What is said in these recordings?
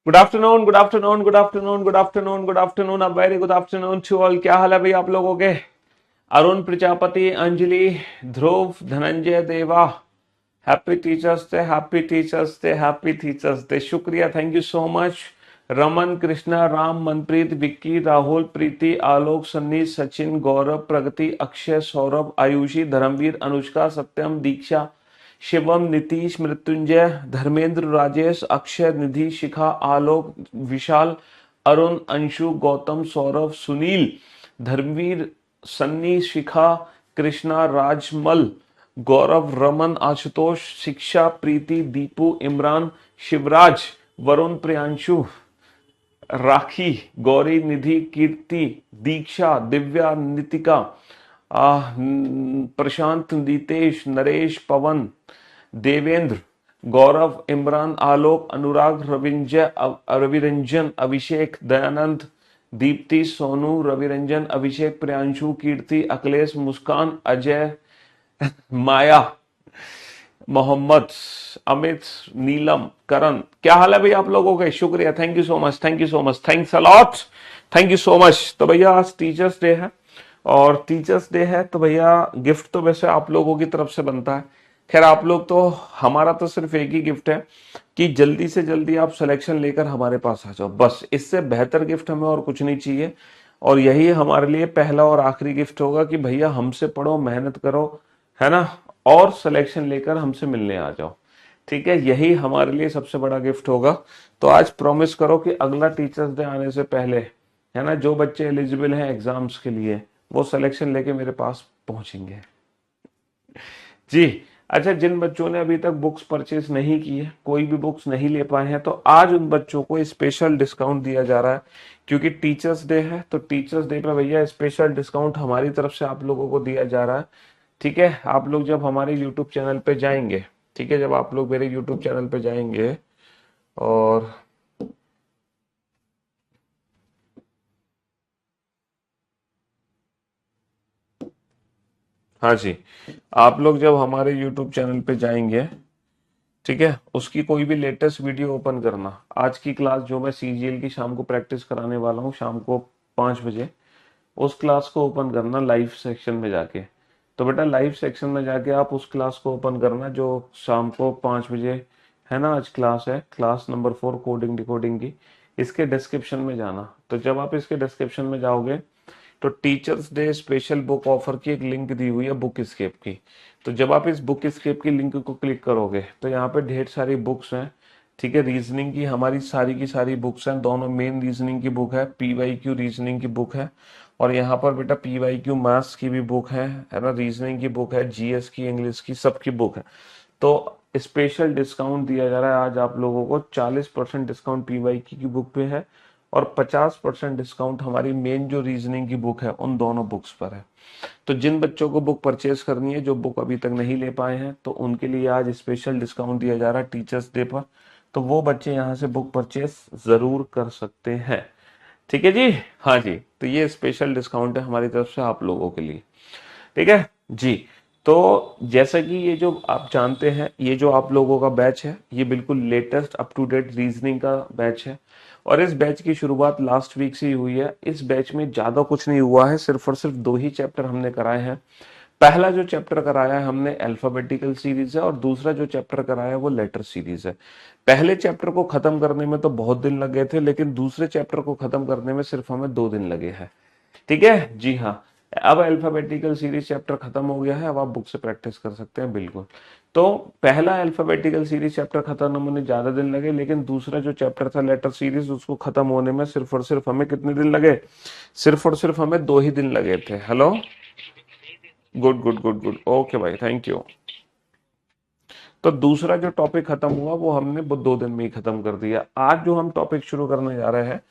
Good afternoon, good afternoon, good afternoon, good afternoon, good afternoon, a very good afternoon to all. क्या हाल है भाई आप लोगों के? Arun Prajapati, Anjali, Dhruv, Dhananjay, Deva, happy teachers day, happy teachers day, happy teachers day. शुक्रिया, thank you so much. Raman, Krishna, Ram, Manpreet, Vicky, Rahul, Preeti, Alok, Sunny, Sachin, Gaurav, Pragati, Akshay, Saurabh, Ayushi, Dharamvir, Anushka, Satyam, Diksha, Shivam, Nitish, Mrityunjay, Dharmendra, Rajesh, Akshay, Nidhi, Shikha, Alok, Vishal, Arun, Anshu, Gautam, Saurabh, Sunil, Dharamvir, Sunny, Shikha, Krishna, Rajmal, Gaurav, Raman, Ashutosh, Shiksha, Preeti, Deepu, Imran, Shivraj, Varun, Priyanshu, राखी, गौरी, निधि, कीर्ति, दीक्षा, दिव्या, नितिका, प्रशांत, नीतेश, नरेश, पवन, देवेंद्र, गौरव, इमरान, आलोक, अनुराग, रविरंजन, अभिषेक, दयानंद, दीप्ति, सोनू, रविरंजन, अभिषेक, प्रियांशु, कीर्ति, अखिलेश, मुस्कान, अजय, माया, मोहम्मद, अमित, नीलम, करण। क्या हाल है भैया आप लोगों के? शुक्रिया, thank you so much, thank you so much, thanks a lot, thank you so much. तो भैया आज टीचर्स डे है, और टीचर्स डे है तो भैया गिफ्ट तो वैसे आप लोगों की तरफ से बनता है। खैर आप लोग तो, हमारा तो सिर्फ एक ही गिफ्ट है कि जल्दी से जल्दी आप सिलेक्शन लेकर हमारे पास आ जाओ, बस इससे बेहतर गिफ्ट हमें और कुछ नहीं चाहिए। और यही हमारे लिए पहला और आखिरी गिफ्ट होगा कि भैया हमसे पढ़ो, मेहनत करो, है ना, और सिलेक्शन लेकर हमसे मिलने आ जाओ। ठीक है, यही हमारे लिए सबसे बड़ा गिफ्ट होगा। तो आज प्रॉमिस करो कि अगला टीचर्स डे आने से पहले, है ना, जो बच्चे एलिजिबल हैं एग्जाम्स के लिए वो सिलेक्शन लेके मेरे पास पहुंचेंगे जी। अच्छा, जिन बच्चों ने अभी तक बुक्स परचेज नहीं की है, कोई भी बुक्स नहीं ले पाए हैं, तो आज उन बच्चों को स्पेशल डिस्काउंट दिया जा रहा है। क्योंकि टीचर्स डे है तो टीचर्स डे पे भैया स्पेशल डिस्काउंट हमारी तरफ से आप लोगों को दिया जा रहा है। ठीक है, आप लोग जब हमारे यूट्यूब चैनल पे जाएंगे, ठीक है, जब आप लोग मेरे यूट्यूब चैनल पे जाएंगे और हाँ जी, आप लोग जब हमारे यूट्यूब चैनल पे जाएंगे, ठीक है, उसकी कोई भी लेटेस्ट वीडियो ओपन करना। आज की क्लास जो मैं सीजीएल की शाम को प्रैक्टिस कराने वाला हूँ, शाम को 5 बजे, उस क्लास को ओपन करना लाइव सेक्शन में जाके। तो बेटा लाइव सेक्शन में जाके आप उस क्लास को ओपन करना जो शाम को 5 बजे, है ना, आज क्लास है, क्लास नंबर 4 कोडिंग डिकोडिंग की। इसके डिस्क्रिप्शन में जाना। तो जब आप इसके डिस्क्रिप्शन में जाओगे तो teachers day special book offer की एक लिंक दी हुई है बुक स्केप की। तो जब आप इस बुक स्केप की लिंक को क्लिक करोगे तो यहाँ पे ढेर सारी बुक्स हैं। ठीक है, रीजनिंग की हमारी सारी की सारी बुक्स हैं, दोनों मेन रीजनिंग की बुक है, पीवाईक्यू रीजनिंग की बुक है, और यहाँ पर बेटा पीवाईक्यू मैथ्स की भी बुक है ना, रीजनिंग की बुक है, जीएस की, इंग्लिश की, सबकी बुक है। तो स्पेशल डिस्काउंट दिया जा रहा है आज आप लोगों को। 40% डिस्काउंट पीवाईक्यू की बुक पे है, और 50% डिस्काउंट हमारी मेन जो रीजनिंग की बुक है उन दोनों बुक्स पर है। तो जिन बच्चों को बुक परचेज करनी है, जो बुक अभी तक नहीं ले पाए हैं, तो उनके लिए आज स्पेशल डिस्काउंट दिया जा रहा है टीचर्स डे पर। तो वो बच्चे यहाँ से बुक परचेज जरूर कर सकते हैं। ठीक है जी, हाँ जी, तो ये स्पेशल डिस्काउंट है हमारी तरफ से आप लोगों के लिए। ठीक है जी। तो जैसा कि ये जो आप जानते हैं, ये जो आप लोगों का बैच है, ये बिल्कुल latest up to date reasoning का बैच है। और इस बैच की शुरुआत लास्ट वीक से ही हुई है। इस बैच में ज्यादा कुछ नहीं हुआ है, सिर्फ और सिर्फ 2 ही चैप्टर हमने कराए हैं। पहला जो चैप्टर कराया है हमने अल्फाबेटिकल सीरीज है, और दूसरा जो चैप्टर कराया है वो लेटर सीरीज है। पहले चैप्टर को खत्म करने में तो बहुत दिन लगे थे, लेकिन दूसरे चैप्टर को खत्म करने में सिर्फ हमें 2 दिन लगे हैं। ठीक है जी, हाँ। अब अल्फाबेटिकल सीरीज चैप्टर खत्म हो गया है, अब आप बुक से प्रैक्टिस कर सकते हैं बिल्कुल। तो पहला अल्फाबेटिकल सीरीज चैप्टर खत्म होने ज्यादा दिन लगे, लेकिन दूसरा जो चैप्टर था लेटर सीरीज, उसको खत्म होने में सिर्फ और सिर्फ हमें कितने दिन लगे? सिर्फ और सिर्फ हमें 2 ही दिन लगे थे। Hello, good good good good, okay भाई, थैंक यू। तो दूसरा जो टॉपिक खत्म हुआ वो हमने वो 2 दिन में ही खत्म कर दिया। आज जो हम टॉपिक शुरू करने जा रहे हैं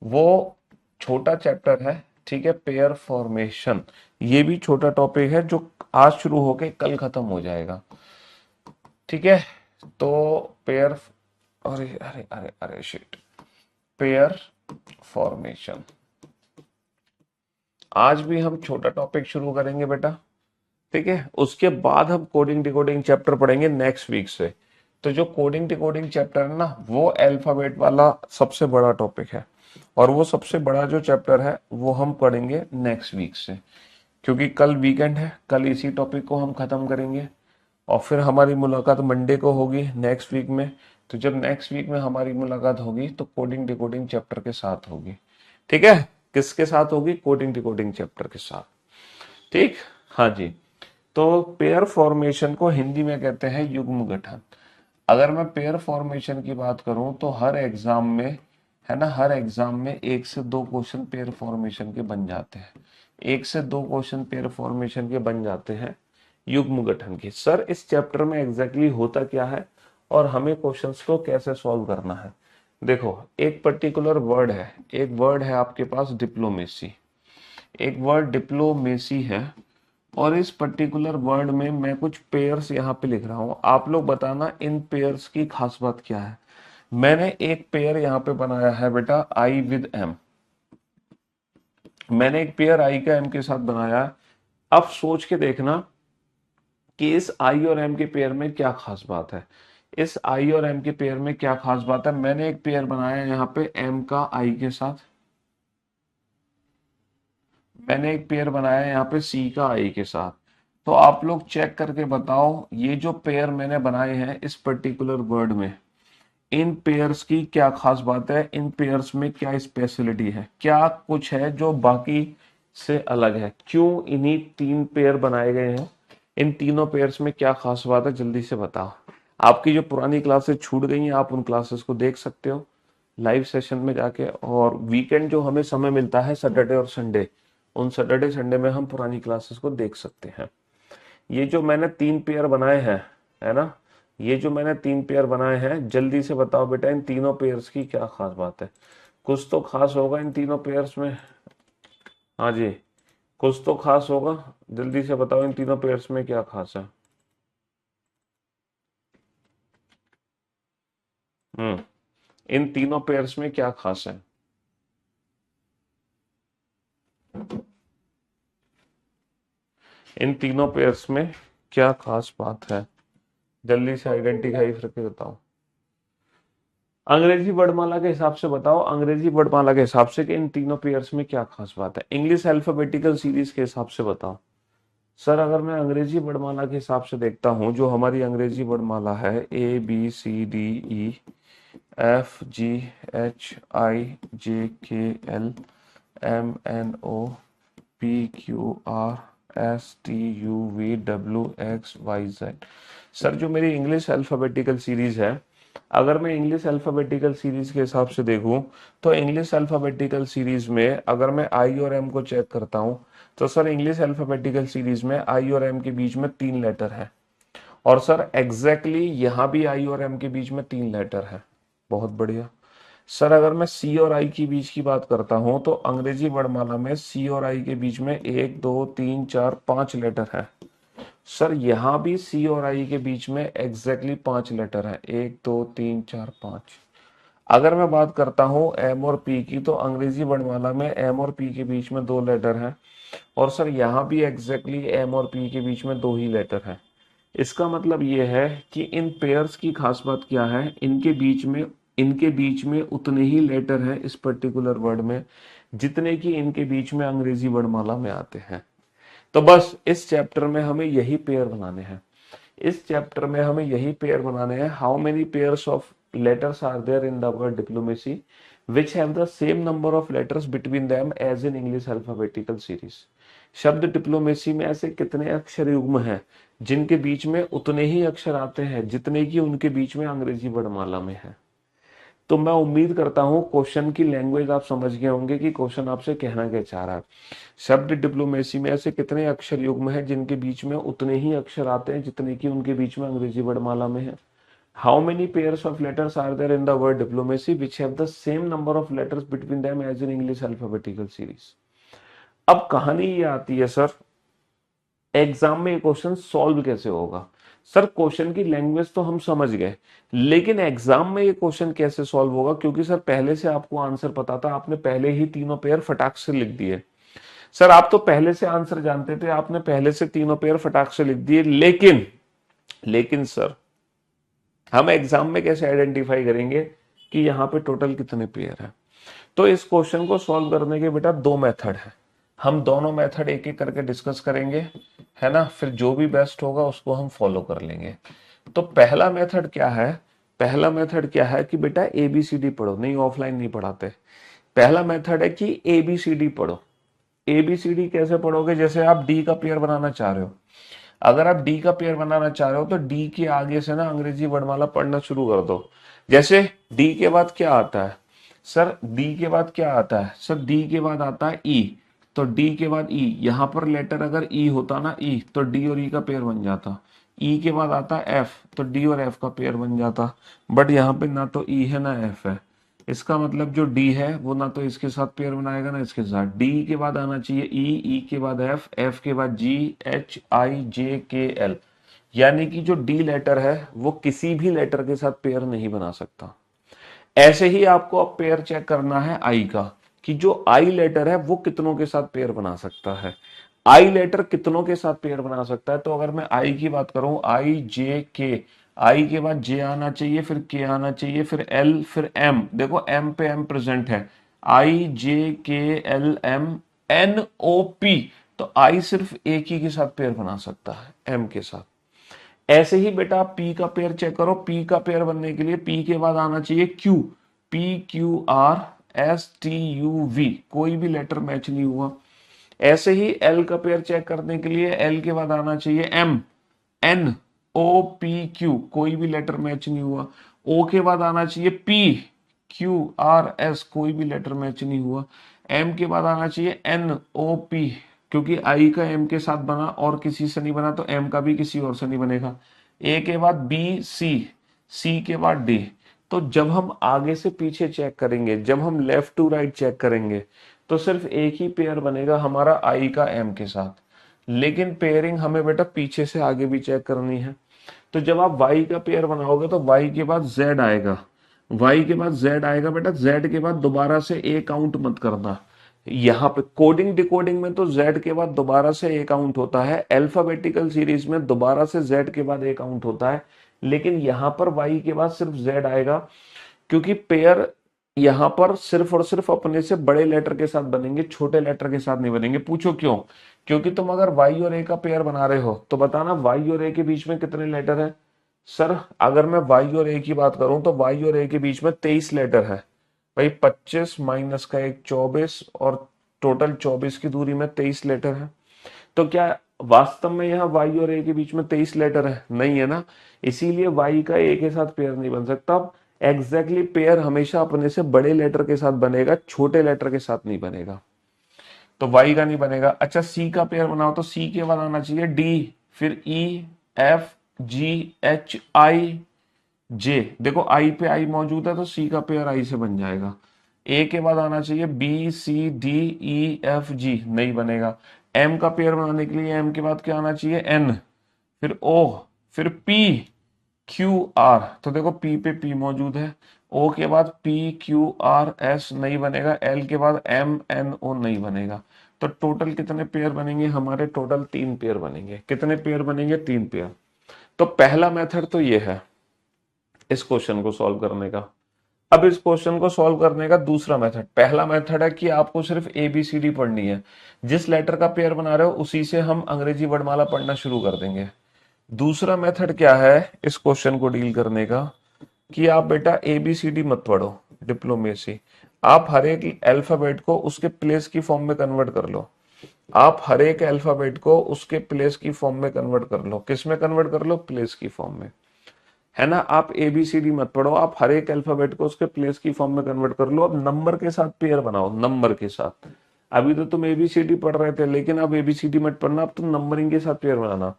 वो छोटा चैप्टर है। ठीक है, पेयर फॉर्मेशन। ये भी छोटा टॉपिक है जो आज शुरू होके कल खत्म हो जाएगा। ठीक है, तो पेयर, अरे अरे अरे अरे शिट, पेयर फॉर्मेशन आज भी हम छोटा टॉपिक शुरू करेंगे बेटा। ठीक है, उसके बाद हम कोडिंग डिकोडिंग चैप्टर पढ़ेंगे नेक्स्ट वीक से। तो जो कोडिंग डिकोडिंग चैप्टर है ना, वो अल्फाबेट वाला सबसे बड़ा टॉपिक है, और वो सबसे बड़ा जो चैप्टर है वो हम पढ़ेंगे नेक्स्ट वीक से, क्योंकि कल वीकेंड है, कल इसी टॉपिक को हम खत्म करेंगे और फिर हमारी मुलाकात मंडे को होगी नेक्स्ट वीक में। तो जब नेक्स्ट वीक में हमारी मुलाकात होगी तो कोडिंग डिकोडिंग चैप्टर के साथ होगी, ठीक है। किसके साथ होगी? कोडिंग डिकोडिंग चैप्टर के साथ, ठीक। हाँ जी। तो पेयर फॉर्मेशन को हिंदी में कहते हैं युग्म गठन। अगर मैं पेयर फॉर्मेशन की बात करूं तो हर एग्जाम में, है ना, हर एग्जाम में 1 से 2 क्वेश्चन पेयर फॉर्मेशन के बन जाते हैं। 1 से 2 क्वेश्चन पेयर फॉर्मेशन के बन जाते हैं युग्म गठन के। सर इस चैप्टर में एग्जैक्टली होता क्या है और हमें क्वेश्चंस को कैसे सॉल्व करना है? देखो, एक पर्टिकुलर वर्ड है, एक वर्ड है आपके पास डिप्लोमेसी, एक वर्ड डिप्लोमेसी है, और इस पर्टिकुलर वर्ड में मैं कुछ पेयर्स यहाँ पे लिख रहा हूँ। आप लोग बताना इन पेयर्स की खास बात क्या है। मैंने एक पेयर यहाँ पे बनाया है बेटा, आई विद एम। मैंने एक पेयर आई का एम के साथ बनाया है। अब सोच के देखना कि इस आई और एम के पेयर में क्या खास बात है। इस आई और एम के पेयर में क्या खास बात है? मैंने एक पेयर बनाया है यहाँ पे एम का आई के साथ, मैंने एक पेयर बनाया है यहाँ पे सी का आई के साथ। तो आप लोग चेक करके बताओ, ये जो पेयर मैंने बनाए हैं इस पर्टिकुलर वर्ड में, इन पेयर्स की क्या खास बात है, इन पेयर्स में क्या स्पेशलिटी है, क्या कुछ है जो बाकी से अलग है, क्यों इन्हीं 3 पेयर बनाए गए हैं, इन तीनों पेयर्स में क्या खास बात है, जल्दी से बताओ। आपकी जो पुरानी क्लासेस छूट गई हैं आप उन क्लासेस को देख सकते हो लाइव सेशन में जाके, और वीकेंड जो हमें समय मिलता है सैटरडे और संडे, उन सैटरडे संडे में हम पुरानी क्लासेस को देख सकते हैं। ये जो मैंने 3 पेयर बनाए हैं, है ना, ये जो मैंने 3 पेयर बनाए हैं, जल्दी से बताओ बेटा इन तीनों पेयर्स की क्या खास बात है। कुछ तो खास होगा इन तीनों पेयर्स में। हाँ जी, कुछ तो खास होगा, जल्दी से बताओ इन तीनों पेयर्स में क्या खास है। इन तीनों पेयर्स में क्या खास है? इन तीनों पेयर्स में क्या खास बात है, जल्दी से आइडेंटिफाई करके बताओ। अंग्रेजी वर्णमाला के हिसाब से बताओ, अंग्रेजी वर्णमाला के हिसाब से कि इन तीनों पेयर्स में क्या खास बात है। इंग्लिश अल्फाबेटिकल सीरीज के हिसाब से बताओ। सर अगर मैं अंग्रेजी वर्णमाला के हिसाब से देखता हूं, जो हमारी अंग्रेजी वर्णमाला है ABCDEFGHIJKLMNOPQRSTUVWXYZ। सर जो मेरी इंग्लिश अल्फाबेटिकल सीरीज है, अगर मैं इंग्लिश अल्फाबेटिकल सीरीज के हिसाब से देखूं, तो इंग्लिश अल्फाबेटिकल सीरीज में अगर मैं आई और एम को चेक करता हूं, तो सर इंग्लिश अल्फाबेटिकल सीरीज में आई और एम के बीच में 3 लेटर है, और सर एग्जैक्टली यहां भी आई और एम के बीच में 3 लेटर है। बहुत बढ़िया। सर अगर मैं सी और आई के बीच की बात करता हूं, तो अंग्रेजी वर्णमाला में सी और आई के बीच में 1 2 3 4 5 लेटर है। सर यहाँ भी सी और आई के बीच में एग्जैक्टली 5 लेटर है, 1 2 3 4 5। अगर मैं बात करता हूँ एम और पी की, तो अंग्रेजी वर्णमाला में एम और पी के बीच में 2 लेटर हैं, और सर यहाँ भी एग्जैक्टली एम और पी के बीच में 2 ही लेटर हैं। इसका मतलब ये है कि इन पेयर्स की खास बात क्या है, इनके बीच में उतने ही लेटर हैं इस पर्टिकुलर वर्ड में जितने कि इनके बीच में अंग्रेजी वर्णमाला में आते हैं। तो बस इस चैप्टर में हमें यही पेयर बनाने हैं, इस चैप्टर में हमें यही पेयर बनाने हैं। How many pairs of letters are there in the word diplomacy which have the same number of letters between them as in English alphabetical series। शब्द डिप्लोमेसी में ऐसे कितने अक्षर युग्म हैं जिनके बीच में उतने ही अक्षर आते हैं जितने कि उनके बीच में अंग्रेजी वर्णमाला में है। तो मैं उम्मीद करता हूं क्वेश्चन की लैंग्वेज आप समझ गए होंगे कि क्वेश्चन आपसे कहना क्या चाह रहा है। शब्द डिप्लोमेसी में ऐसे कितने अक्षर युग्म हैं जिनके बीच में उतने ही अक्षर आते हैं जितने कि उनके बीच में अंग्रेजी वर्णमाला में है। How many pairs of letters are there in the word diplomacy which have the same number of letters between them as in English alphabetical series। अब कहानी ये आती है सर, एग्जाम में ये क्वेश्चन सॉल्व कैसे होगा। सर क्वेश्चन की लैंग्वेज तो हम समझ गए, लेकिन एग्जाम में ये क्वेश्चन कैसे सॉल्व होगा, क्योंकि सर पहले से आपको आंसर पता था, आपने पहले ही तीनों पेयर फटाक से लिख दिए। सर आप तो पहले से आंसर जानते थे, आपने पहले से तीनों पेयर फटाक से लिख दिए, लेकिन सर हम एग्जाम में कैसे आइडेंटिफाई करेंगे कि यहाँ पे टोटल कितने पेयर है? तो इस क्वेश्चन को सॉल्व करने के बेटा दो मेथड है, हम दोनों मेथड एक एक करके डिस्कस करेंगे, है ना, फिर जो भी बेस्ट होगा उसको हम फॉलो कर लेंगे। तो पहला मेथड क्या है? पहला मेथड क्या है कि बेटा एबीसीडी पढ़ो, नहीं ऑफलाइन नहीं पढ़ाते। पहला मेथड है कि एबीसीडी पढ़ो। एबीसीडी कैसे पढ़ोगे? जैसे आप डी का पेयर बनाना चाह रहे हो, अगर आप डी का पेयर बनाना चाह रहे हो तो डी के आगे से ना अंग्रेजी वर्णमाला पढ़ना शुरू कर दो। जैसे डी के बाद क्या आता है सर? डी के बाद क्या आता है सर? डी के बाद आता है ई, तो डी के बाद ई, यहां पर लेटर अगर ई होता ना, ई, तो डी और ई का पेयर बन जाता। ई के बाद आता है एफ, तो डी और एफ का पेयर बन जाता। बट यहाँ पे ना तो ई है ना एफ है, इसका मतलब जो डी है वो ना तो इसके साथ पेयर बनाएगा ना इसके साथ। डी के बाद आना चाहिए ई, ई के बाद एफ, एफ के बाद जी, H I J K L, यानी कि जो डी लेटर है वो किसी भी लेटर के साथ पेयर नहीं बना सकता। ऐसे ही आपको अब पेयर चेक करना है आई का, कि जो आई लेटर है वो कितनों के साथ पेयर बना सकता है। आई लेटर कितनों के साथ पेयर बना सकता है? तो अगर मैं आई की बात करूं, आई जे के, आई के बाद जे आना चाहिए, फिर के आना चाहिए, फिर एल, फिर एम। देखो एम पे एम प्रेजेंट है, I J K L M N O P, तो आई सिर्फ एक ही के साथ पेयर बना सकता है, एम के साथ। ऐसे ही बेटा आप पी का पेयर चेक करो, पी का पेयर बनने के लिए पी के बाद आना चाहिए Q, P Q R S T U V, कोई भी लेटर मैच नहीं हुआ। ऐसे ही एल का पेयर चेक करने के लिए एल के बाद आना चाहिए M, N O P Q, कोई भी लेटर मैच नहीं हुआ। ओ के बाद आना चाहिए पी क्यू आर एस, कोई भी लेटर मैच नहीं हुआ। एम के बाद आना चाहिए एन ओ पी, क्योंकि आई का एम के साथ बना और किसी से नहीं बना तो एम का भी किसी और से नहीं बनेगा। ए के बाद बी सी, सी के बाद डी। तो जब हम आगे से पीछे चेक करेंगे, जब हम लेफ्ट टू राइट चेक करेंगे, तो सिर्फ एक ही पेयर बनेगा हमारा आई का एम के साथ। लेकिन पेयरिंग हमें बेटा पीछे से आगे भी चेक करनी है। तो जब आप y का पेयर बनाओगे तो y के बाद z आएगा, y के बाद z आएगा बेटा, z के बाद दोबारा से a काउंट मत करना। यहाँ पे कोडिंग डिकोडिंग में तो z के बाद दोबारा से a काउंट होता है, अल्फाबेटिकल सीरीज में दोबारा से z के बाद a काउंट होता है, लेकिन यहाँ पर y के बाद सिर्फ z आएगा, क्योंकि पेयर यहाँ पर सिर्फ और सिर्फ अपने से बड़े लेटर के साथ बनेंगे, छोटे लेटर के साथ नहीं बनेंगे। पूछो क्यों? क्योंकि तुम अगर y और a का पेयर बना रहे हो तो बताना y और a के बीच में कितने लेटर है? सर अगर मैं y और a की बात करूं तो y और a के बीच में 23 लेटर है भाई, 25 माइनस का एक 24, और टोटल 24 की दूरी में 23 लेटर है। तो क्या वास्तव में यहाँ y और a के बीच में 23 लेटर है? नहीं है ना, इसीलिए y का a के साथ पेयर नहीं बन सकता। अब एग्जैक्टली पेयर हमेशा अपने से बड़े लेटर के साथ बनेगा, छोटे लेटर के साथ नहीं बनेगा, तो y का नहीं बनेगा। अच्छा सी का पेयर बनाओ तो सी के बाद आना चाहिए डी, फिर ई एफ जी एच आई जे। देखो आई पे आई मौजूद है तो सी का पेयर आई से बन जाएगा। ए के बाद आना चाहिए B C D E F G, नहीं बनेगा। एम का पेयर बनाने के लिए एम के बाद क्या आना चाहिए? एन, फिर ओ, फिर पी क्यू आर, तो देखो पी पे पी मौजूद है। ओ के बाद पी क्यू आर एस, नहीं बनेगा। एल के बाद एम एन ओ, नहीं बनेगा। तो टोटल कितने पेयर बनेंगे हमारे? टोटल 3 पेयर बनेंगे। कितने पेयर बनेंगे? 3 पेयर। तो पहला मेथड तो ये है इस क्वेश्चन को सॉल्व करने का। अब इस क्वेश्चन को सॉल्व करने का दूसरा मेथड, पहला मेथड है कि आपको सिर्फ एबीसीडी पढ़नी है, जिस लेटर का पेयर बना रहे हो उसी से हम अंग्रेजी वर्णमाला पढ़ना शुरू कर देंगे। दूसरा मेथड क्या है इस क्वेश्चन को डील करने का, कि आप बेटा एबीसीडी मत पढ़ो, डिप्लोमेसी, आप हर एक अल्फाबेट को उसके प्लेस की फॉर्म में कन्वर्ट कर लो। आप हर एक अल्फाबेट को उसके प्लेस की फॉर्म में कन्वर्ट कर लो। किस में कन्वर्ट कर लो? प्लेस की फॉर्म में, है ना। आप एबीसीडी मत पढ़ो, आप हर एक अल्फाबेट को उसके प्लेस की फॉर्म में कन्वर्ट कर लो। अब नंबर के साथ पेयर बनाओ, नंबर के साथ। अभी तो तुम एबीसीडी पढ़ रहे थे, लेकिन अब एबीसीडी मत पढ़ना, अब तुम नंबरिंग के साथ पेयर बनाना।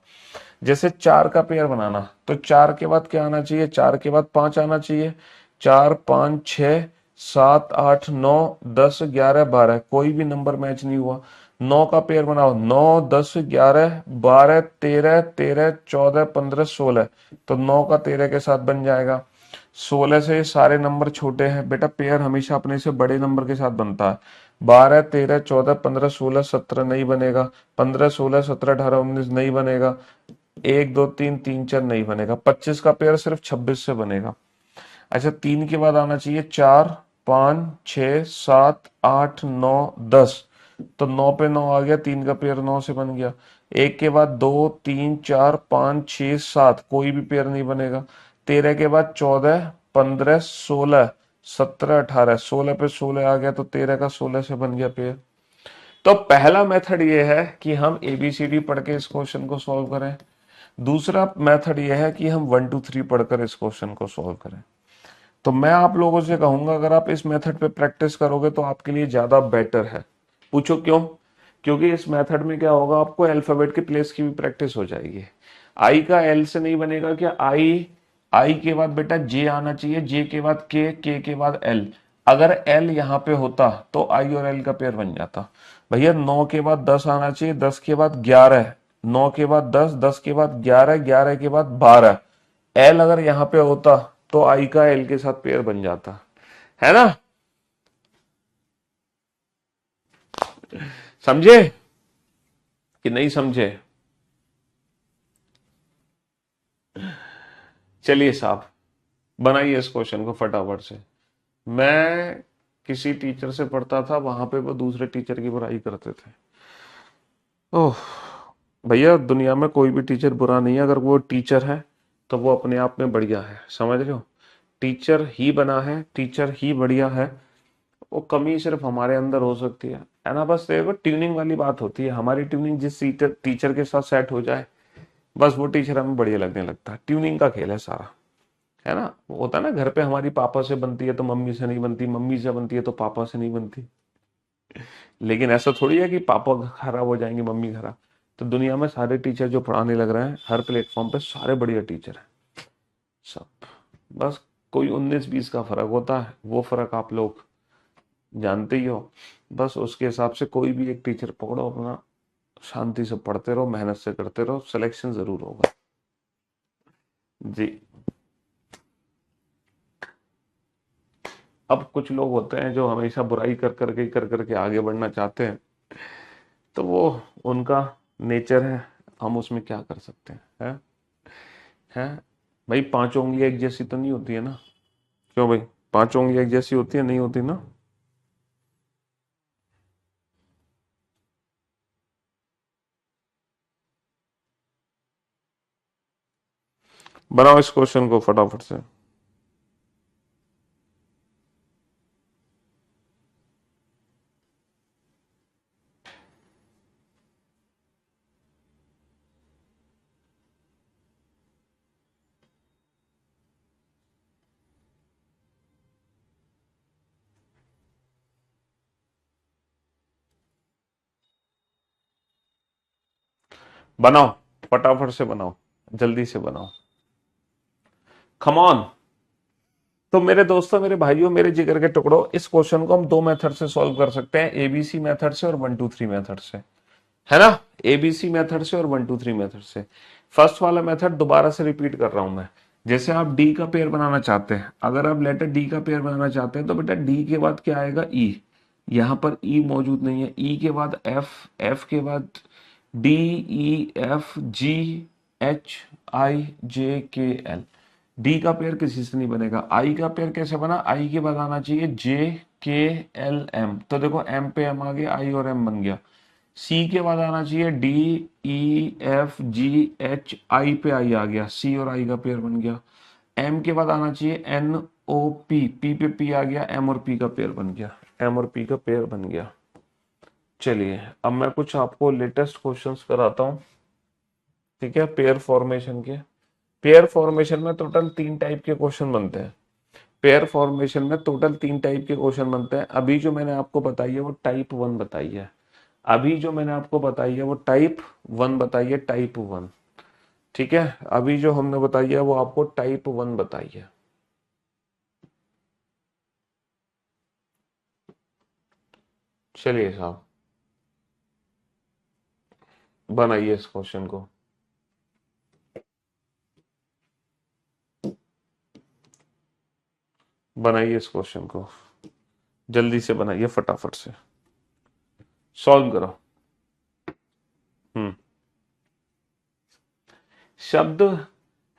जैसे 4 का पेयर बनाना, तो 4 के बाद क्या आना चाहिए? 4 के बाद 5 आना चाहिए। 4 5 6 7 8 9 10 11 12, कोई भी नंबर मैच नहीं हुआ। 9 का पेयर बनाओ, 9 10 11 12 13 13 14 15 16, तो 9 का 13 के साथ बन जाएगा। 16 से ये सारे नंबर छोटे हैं बेटा, पेयर हमेशा अपने से बड़े नंबर के साथ बनता है। 12 13 14 15 16 17 नहीं बनेगा। 15 16 17 18 19 नहीं बनेगा। 1 2 3 3 4 नहीं बनेगा, 25 का पेयर सिर्फ 26 से बनेगा। अच्छा 3 के बाद आना चाहिए 4 5 6 7 8 9 10, तो 9 पे 9 आ गया, 3 का पेयर 9 से बन गया। 1 के बाद 2 3 4 5 6 7, कोई भी पेयर नहीं बनेगा। 13 के बाद 14 15 16 17 18, 16 पे 16 आ गया, तो 13 का 16 से बन गया पेयर। तो पहला मेथड ये है कि हम एबीसीडी पढ़ के इस क्वेश्चन को सॉल्व करें। दूसरा मेथड ये है कि हम 1 2 3 पढ़कर इस क्वेश्चन को सॉल्व करें। तो मैं आप लोगों से कहूंगा अगर आप इस मेथड पे प्रैक्टिस करोगे तो आपके लिए ज्यादा बेटर है। पूछो क्यों? क्योंकि इस मेथड में क्या होगा, आपको अल्फाबेट के प्लेस की भी प्रैक्टिस हो जाएगी। आई का एल से नहीं बनेगा क्या? आई, आई के बाद बेटा जे आना चाहिए, जे के बाद के के बाद एल। अगर एल यहाँ पे होता तो आई और एल का पेयर बन जाता। भैया 9 के बाद 10 आना चाहिए, 10 के बाद 11, 9 के बाद 10, 10 के बाद 11, 11 के बाद 12। एल अगर यहाँ पे होता तो आई का एल के साथ पेयर बन जाता, है ना? समझे कि नहीं समझे? चलिए साहब, बनाइए इस क्वेश्चन को फटाफट से। मैं किसी टीचर से पढ़ता था, वहां पे वो दूसरे टीचर की बुराई करते थे। ओह भैया, दुनिया में कोई भी टीचर बुरा नहीं है, अगर वो टीचर है तो वो अपने आप में बढ़िया है, समझ रहे हो? टीचर ही बना है, टीचर ही बढ़िया है। वो कमी सिर्फ हमारे अंदर हो सकती है ना? बस देखो ट्यूनिंग वाली बात होती है, हमारी ट्यूनिंग जिस टीचर टीचर के साथ सेट हो जाए, बस वो टीचर हमें बढ़िया लगने लगता है। ट्यूनिंग का खेल है सारा, है ना? वो होता है ना, घर पे हमारी पापा से बनती है तो मम्मी से नहीं बनती, मम्मी से बनती है तो पापा से नहीं बनती। लेकिन ऐसा थोड़ी है कि पापा खराब हो जाएंगे मम्मी खराब। तो दुनिया में सारे टीचर जो पढ़ाने लग रहे हैं हर प्लेटफॉर्म पे, सारे बढ़िया टीचर हैं सब। बस कोई 19 20 का फर्क होता है, वो फर्क आप लोग जानते ही हो। बस उसके हिसाब से कोई भी एक टीचर पकड़ो, अपना शांति से पढ़ते रहो, मेहनत से करते रहो, सिलेक्शन जरूर होगा जी। अब कुछ लोग होते हैं जो हमेशा बुराई कर करके आगे बढ़ना चाहते हैं, तो वो उनका नेचर है, हम उसमें क्या कर सकते हैं? है भाई, पांचों उंगलियां एक जैसी तो नहीं होती है ना? क्यों भाई, पांचों उंगलियां एक जैसी होती है? नहीं होती ना? बनाओ इस क्वेश्चन को फटाफट से। बनाओ, फटाफट से बनाओ, जल्दी से बनाओ, कम ऑन। तो मेरे दोस्तों, मेरे भाइयों, मेरे जिगर के टुकड़ों, इस क्वेश्चन को हम दो मेथड से सॉल्व कर सकते हैं, एबीसी मेथड से और 1 2 3 मेथड से, है ना? एबीसी मेथड से और 1 2 3 मेथड से। फर्स्ट वाला मेथड दोबारा से रिपीट कर रहा हूं मैं। जैसे आप डी का पेयर बनाना चाहते हैं, अगर आप लेटर डी का पेयर बनाना चाहते हैं तो बेटा डी के बाद क्या आएगा? ई। यहां पर ई मौजूद नहीं है। ई के बाद एफ, एफ के बाद D, E F G H I J K L. D का पेयर किसी से नहीं बनेगा। आई का पेयर कैसे बना? आई के बाद आना चाहिए जे के एल एम, तो देखो एम पे एम आ गया, आई और एम बन गया। सी के बाद आना चाहिए D E F G H, I पे आई आ गया, सी और आई का पेयर बन गया। एम के बाद आना चाहिए एन ओ पी, पी पे पी आ गया, एम और पी का पेयर बन गया, एम और पी का पेयर बन गया। चलिए अब मैं कुछ आपको लेटेस्ट क्वेश्चंस कराता हूँ, ठीक है? पेयर फॉर्मेशन के। पेयर फॉर्मेशन में टोटल 3 टाइप के क्वेश्चन बनते हैं। पेयर फॉर्मेशन में टोटल 3 टाइप के क्वेश्चन बनते हैं। अभी जो मैंने आपको बताई है वो टाइप 1 बताई है। अभी जो मैंने आपको बताई है वो टाइप 1 बताई है, टाइप 1। ठीक है, अभी जो हमने बताई है वो आपको टाइप 1 बताई है। चलिए साहब, बनाइए इस क्वेश्चन को, बनाइए इस क्वेश्चन को, जल्दी से बनाइए, फटाफट से सॉल्व करो। हम्म शब्द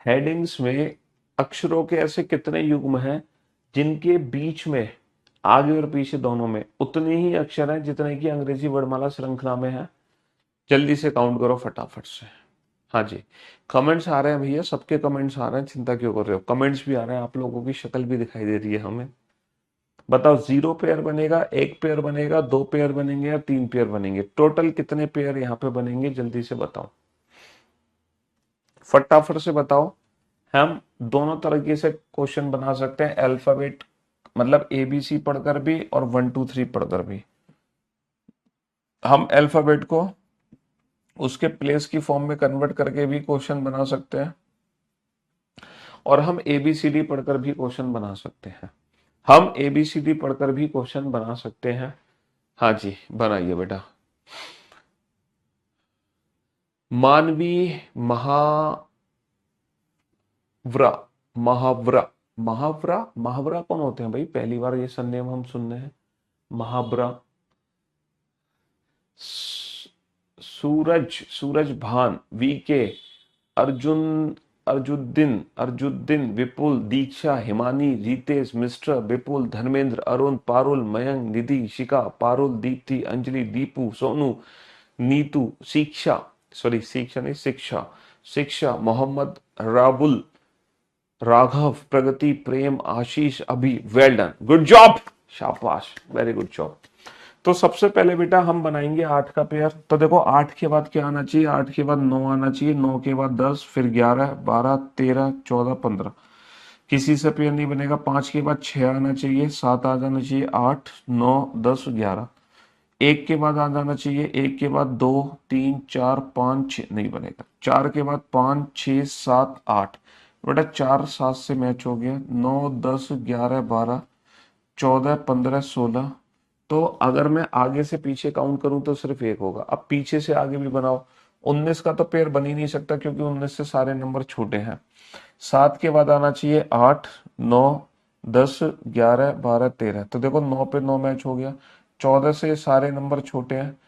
हेडिंग्स में अक्षरों के ऐसे कितने युग्म हैं जिनके बीच में आगे और पीछे दोनों में उतने ही अक्षर हैं जितने की अंग्रेजी वर्णमाला श्रृंखला में है? जल्दी से काउंट करो फटाफट से। हाँ जी, कमेंट्स आ रहे हैं भैया, सबके कमेंट्स आ रहे हैं, चिंता क्यों कर रहे हो, कमेंट्स भी आ रहे हैं, आप लोगों की शक्ल भी दिखाई दे रही है हमें। बताओ, 0 पेयर बनेगा, 1 पेयर बनेगा, 2 पेयर बनेंगे या 3 पेयर बनेंगे? टोटल कितने पेयर यहाँ पे बनेंगे, जल्दी से बताओ, फटाफट से बताओ। हम दोनों तरीके से क्वेश्चन बना सकते हैं, अल्फाबेट मतलब ABC पढ़कर भी और 1 2 3 पढ़कर भी। हम अल्फाबेट को उसके प्लेस की फॉर्म में कन्वर्ट करके भी क्वेश्चन बना सकते हैं और हम ABCD पढ़कर भी क्वेश्चन बना सकते हैं। हम ABCD पढ़कर भी क्वेश्चन बना सकते हैं। हाँ जी, बनाइए बेटा। मानवीय महावरा, महावरा, महावरा, महावरा कौन होते हैं भाई? पहली बार ये सरनेम हम सुन रहे हैं, महावरा। सूरज, सूरज भान, VK, अर्जुन, अर्जुद्दीन, अर्जुद्दीन, विपुल, दीक्षा, हिमानी, रितेश, मिस्टर, विपुल, धर्मेंद्र, अरुण, पारुल, मयंक, निधि, शिखा, पारुल, दीप्ति, अंजलि, दीपू, सोनू, नीतू, शिक्षा, सॉरी शिक्षा नहीं, शिक्षा, शिक्षा, मोहम्मद, राबुल, राघव, प्रगति, प्रेम, आशीष, अभी। वेल डन, गुड जॉब, शाबाश, वेरी गुड जॉब। तो सबसे पहले बेटा हम बनाएंगे 8 का पेयर। तो देखो 8 के बाद क्या आना चाहिए? 8 के बाद 9 आना चाहिए, 9 के बाद 10, फिर 11, 12, 13, 14, 15। किसी से पेयर नहीं बनेगा। 5 के बाद 6 आना चाहिए, 7 आ जाना चाहिए, 8, 9, 10, 11। 1 के बाद आ जाना चाहिए, 1 के बाद 2, 3, 4, 5, 6 नहीं बनेगा। 4 के बाद 5, 6, 7, 8। बेटा 4 7 से मैच हो गया। 9, 10, 11, 12, 14, 15, 16। तो अगर मैं आगे से पीछे काउंट करूं तो सिर्फ 1 होगा। अब पीछे से आगे भी बनाओ। 19 का तो पेयर बन ही नहीं सकता क्योंकि 19 से सारे नंबर छोटे हैं। 7 के बाद आना चाहिए 8, 9, 10, 11, 12, 13। तो देखो 9 पे 9 मैच हो गया। 14 से सारे नंबर छोटे हैं।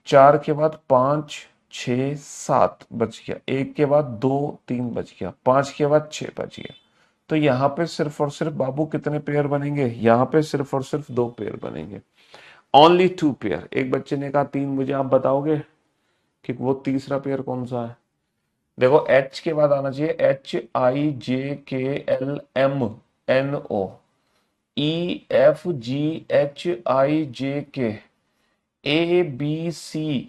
4 के बाद 5, 6, 7 बच गया। 1 के बाद 2, 3 बच गया। 5 के बाद 6 बच गया। तो यहाँ पे सिर्फ और सिर्फ बाबू कितने पेयर बनेंगे? यहाँ पे सिर्फ और सिर्फ 2 पेयर बनेंगे। Only 2 pair. एक बच्चे ने कहा 3, मुझे आप बताओगे कि वो तीसरा पेयर कौन सा है? देखो H के बाद आना चाहिए HIJKLMNO, EFGHIJK, ABCDEF,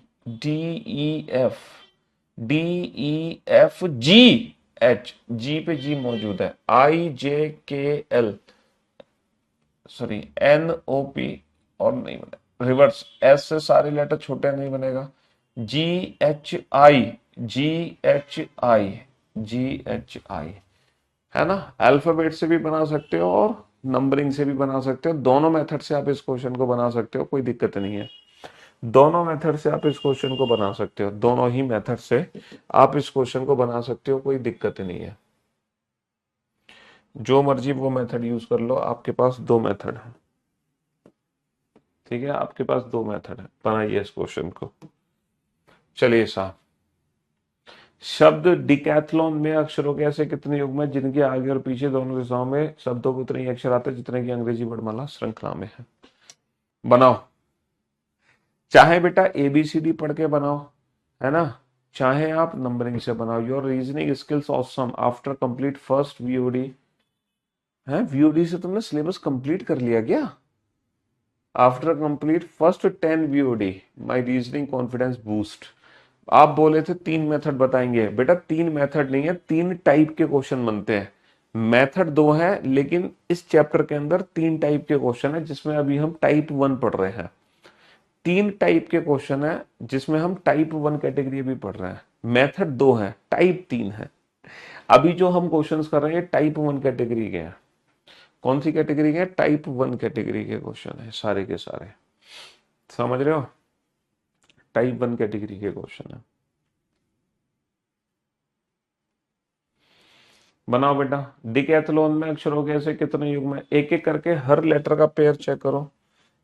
DEFGH, G पे G मौजूद है, IJKL, सॉरी NOP और नहीं बने, रिवर्स S से सारे लेटर छोटे नहीं बनेगा। GHI, GHI, GHI, है ना? अल्फाबेट से भी बना सकते हो और नंबरिंग से भी बना सकते हो। दोनों मेथड से आप इस क्वेश्चन को बना सकते हो, कोई दिक्कत नहीं है। दोनों मेथड से आप इस क्वेश्चन को बना सकते हो, दोनों ही मेथड से आप इस क्वेश्चन को बना सकते हो, कोई दिक्कत नहीं है। जो मर्जी वो मेथड यूज कर लो, आपके पास 2 मेथड है। ठीक है, आपके पास 2 मेथड है, बनाइए इस क्वेश्चन को। चलिए साहब, शब्द डिकैथलॉन में अक्षरों के ऐसे कितने युग्म हैं जिनके आगे और पीछे दोनों दिशाओं में शब्दों को उतने ही अक्षर आते हैं जितने की अंग्रेजी वर्णमाला श्रृंखला में है? बनाओ। चाहे बेटा ABCD पढ़ के बनाओ, है ना, चाहे आप नंबरिंग से बनाओ। Your reasoning skills awesome after complete first VOD। है, VOD से तुमने सिलेबस कंप्लीट कर लिया क्या? After complete first 10 VOD, my reasoning confidence boost. आप बोले थे 3 मेथड बताएंगे। बेटा 3 मेथड नहीं है, 3 टाइप के क्वेश्चन बनते हैं। मेथड 2 है, लेकिन इस चैप्टर के अंदर 3 टाइप के क्वेश्चन है, जिसमें अभी हम टाइप 1 पढ़ रहे हैं। 3 टाइप के क्वेश्चन है जिसमें हम टाइप 1 कैटेगरी भी पढ़ रहे हैं। मेथड 2 है, टाइप 3 है। अभी जो हम क्वेश्चंस कर रहे हैं टाइप 1 कैटेगरी के हैं। कौन सी कैटेगरी के? टाइप 1 कैटेगरी के क्वेश्चन है सारे के सारे, समझ रहे हो? टाइप 1 कैटेगरी के क्वेश्चन है। बनाओ बेटा। डिकैथलॉन में अक्षरों के ऐसे कितने युग्म है? एक एक करके हर लेटर का पेयर चेक करो,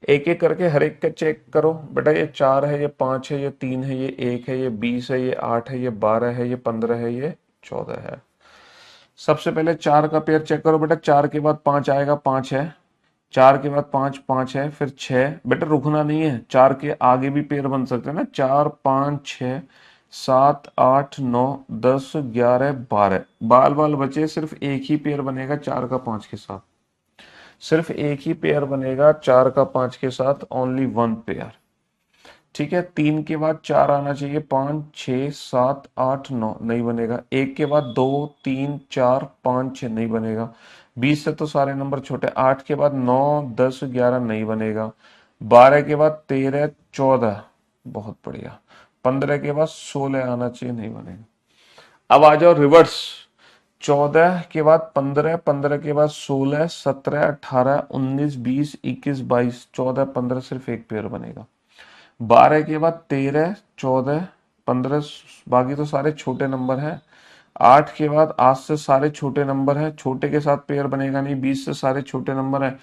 एक एक करके हर एक का चेक करो। बेटा ये 4 है, ये 5 है, ये 3 है, ये 1 है, ये 20 है, ये 8 है, ये 12 है, ये 15 है, ये 14 है। सबसे पहले 4 का पेयर चेक करो बेटा, 4 के बाद 5 आएगा, 5 है। 4 के बाद 5, 5 है, फिर 6। बेटा रुकना नहीं है, 4 के आगे भी पेयर बन सकते हैं ना, 4, 5, 6, 7, 8, 9, 10, 11, 12। बाल बाल बचे, सिर्फ एक ही पेयर बनेगा 4 का 5 के साथ। सिर्फ एक ही पेयर बनेगा 4 का 5 के साथ, ओनली वन पेयर। ठीक है, 3 के बाद 4 आना चाहिए, 5, 6, 7, 8, 9 नहीं बनेगा। 1 के बाद 2, 3, 4, 5, 6 नहीं बनेगा। 20 से तो सारे नंबर छोटे। 8 के बाद 9, 10, 11 नहीं बनेगा। 12 के बाद 13, 14 बहुत बढ़िया। 15 के बाद 16 आना चाहिए, नहीं बनेगा। अब आ जाओ रिवर्स। 14 के बाद 15, 15 के बाद 16, 17, 18, 19, 20, 21, 22, 14, 15 सिर्फ एक पेयर बनेगा। 12 के बाद 13, 14, 15, बाकी तो सारे छोटे नंबर हैं। 8 के बाद 8 से सारे छोटे नंबर हैं, छोटे के साथ पेयर बनेगा नहीं। 20 से सारे छोटे नंबर हैं।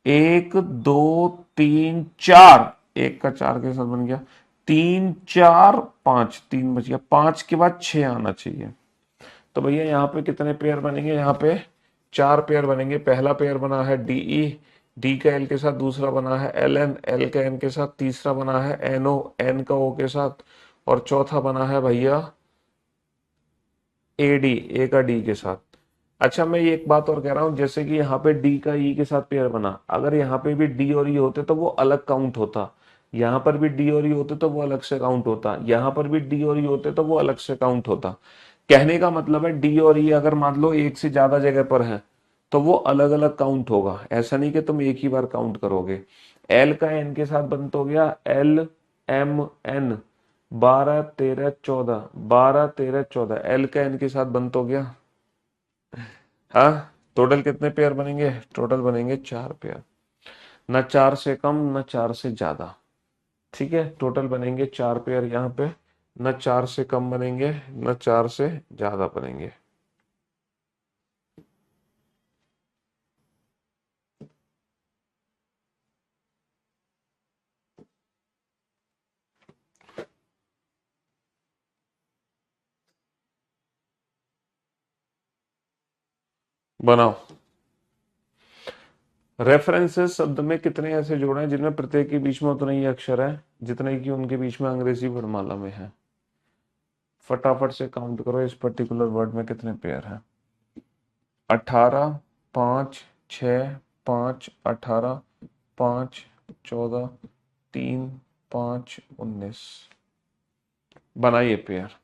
1, 2, 3, 4, एक का 4 के साथ बन गया। 3, 4, 5, 3 बच गया। 5 के बाद 6 आना चाहिए। तो भैया यहाँ पे कितने पेयर बनेंगे? यहाँ पे 4 पेयर बनेंगे। पहला पेयर बना है डीई, डी का एल के साथ। दूसरा बना है एल एन, एल का एन के साथ। तीसरा बना है एनओ, एन का ओ के साथ। और चौथा बना है भैया एडी, ए का डी के साथ। अच्छा, मैं ये एक बात और कह रहा हूं, जैसे कि यहाँ पे डी का ई के साथ पेयर बना, अगर यहाँ पे भी डी और ई होते तो वो अलग काउंट होता। यहाँ पर भी डी और ई होते तो वो अलग से काउंट होता। यहाँ पर भी डी और ई होते तो वो अलग से काउंट होता। कहने का मतलब है डी और ई अगर मान लो एक से ज्यादा जगह पर है तो वो अलग अलग काउंट होगा। ऐसा नहीं कि तुम एक ही बार काउंट करोगे। एल का एन के साथ बंद हो गया, एल एम एन। 12, 13, 14, 12, 13, 14, एल का एन के साथ बंद हो गया। हाँ, टोटल कितने पेयर बनेंगे? टोटल बनेंगे 4 पेयर। न 4 से कम न 4 से ज्यादा। ठीक है, टोटल बनेंगे 4 पेयर यहाँ पे। न 4 से कम बनेंगे न 4 से ज्यादा बनेंगे। बनाओ। रेफरेंसेस शब्द में कितने ऐसे जोड़े हैं जिनमें प्रत्येक के बीच में उतना ही अक्षर है जितने की उनके बीच में अंग्रेजी वर्णमाला में है? फटाफट से काउंट करो, इस पर्टिकुलर वर्ड में कितने पेयर हैं? 18, 5, 6, 5, 18, 5, 14, 3, 5, 19। बनाइए पेयर।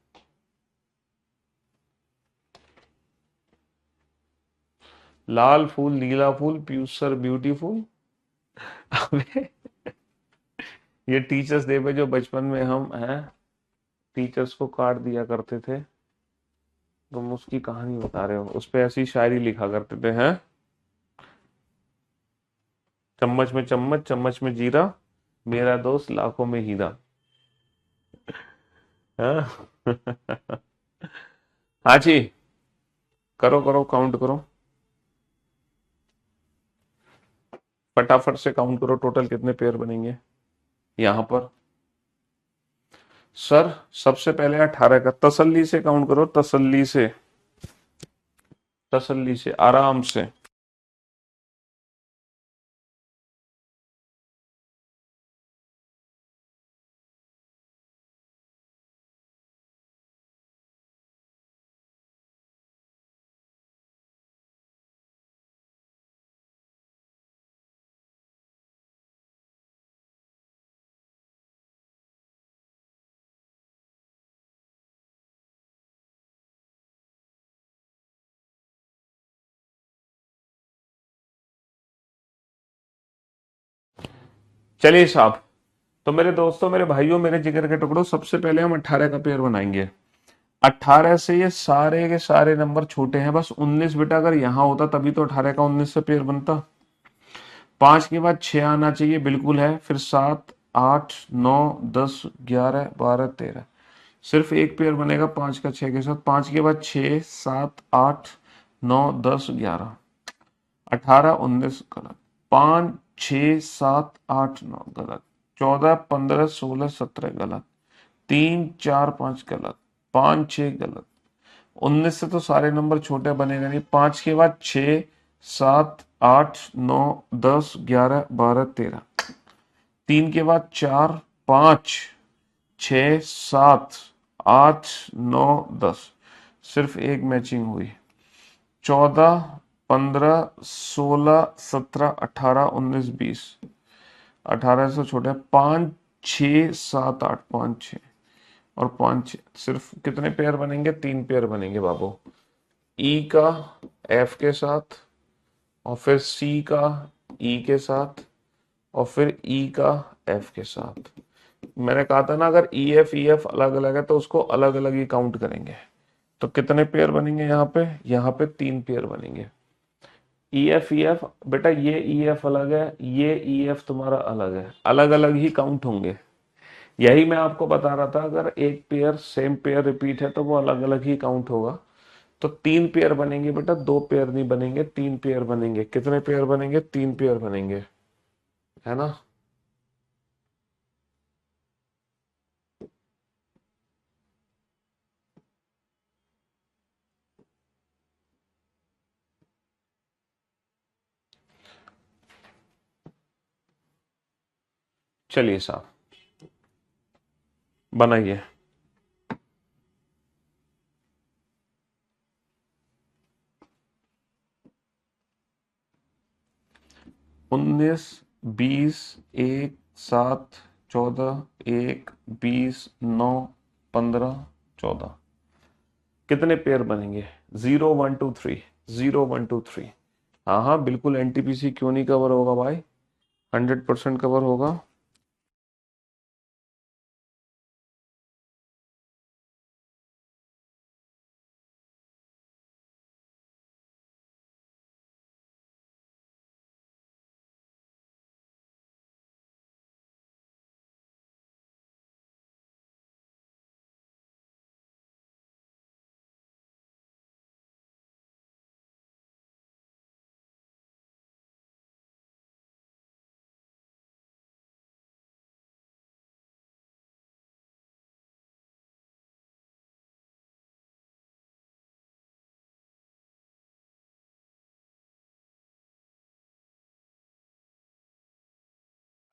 लाल फूल, नीला फूल, पीयूष सर ब्यूटीफुल। अबे, ये टीचर्स डे पे जो बचपन में हम हैं टीचर्स को कार्ड दिया करते थे, तुम उसकी कहानी बता रहे हो। उस पे ऐसी शायरी लिखा करते थे हैं, चम्मच में चम्मच, चम्मच में जीरा, मेरा दोस्त लाखों में हीरा। हाँ। हाँ जी, करो करो, काउंट करो, फटाफट से काउंट करो, टोटल कितने पेयर बनेंगे यहाँ पर? सर सबसे पहले 18 का, तसल्ली से काउंट करो, तसल्ली से, तसल्ली से, आराम से। चलिए साहब, तो मेरे दोस्तों, मेरे भाइयों, मेरे जिगर के टुकड़ों, सबसे पहले हम 18 का पेयर बनाएंगे। 18 से ये सारे के सारे नंबर छोटे हैं, बस 19 बेटा अगर यहाँ होता तभी तो 18 का 19 से पेयर बनता। 5 के बाद 6 आना चाहिए, बिल्कुल है। फिर 7, 8, 9, 10, 11, 12, 13, सिर्फ एक पेयर बनेगा 5 का 6 के साथ। 5 के बाद 6, 7, 8, 9, 10, 11, 18, 19 गलत। 5, 6, 7, 8, 9 गलत। 14, 15, 16, 17 गलत। 3, 4, 5 गलत। 5, 6 गलत। 19 से तो सारे नंबर छोटे बनेगा नहीं। 5 के बाद 6, 7, 8, 9, 10, 11, 12, 13। 3 के बाद 4, 5, 6, 7, 8, 9, 10। सिर्फ एक मैचिंग हुई। 14, 15, 16, 17, 18, 19, 20। 18 से छोटे 5, 6, 7, 8, 5, 6 और 5, 6। सिर्फ कितने पेयर बनेंगे? 3 पेयर बनेंगे बाबू। ई का एफ के साथ, और फिर सी का ई के साथ, और फिर ई का एफ के साथ। मैंने कहा था ना, अगर ई एफ अलग अलग है तो उसको अलग अलग ही काउंट करेंगे। तो कितने पेयर बनेंगे यहाँ पे? यहाँ पे 3 पेयर बनेंगे। ई एफ बेटा, ये ई एफ अलग है, ये ई एफ तुम्हारा अलग है, अलग अलग ही काउंट होंगे। यही मैं आपको बता रहा था, अगर एक पेयर सेम पेयर रिपीट है तो वो अलग अलग ही काउंट होगा। तो 3 पेयर बनेंगे बेटा, 2 पेयर नहीं बनेंगे, 3 पेयर बनेंगे। कितने पेयर बनेंगे? 3 पेयर बनेंगे, है ना। चलिए साहब, बनाइए। 19, 20, 1, 7, 14, 1, 20, 9, 15, 14। कितने पेयर बनेंगे? 0, 1, 2, 3। 0, 1, 2, 3। हाँ हाँ बिल्कुल, एनटीपीसी क्यों नहीं कवर होगा भाई? 100% कवर होगा।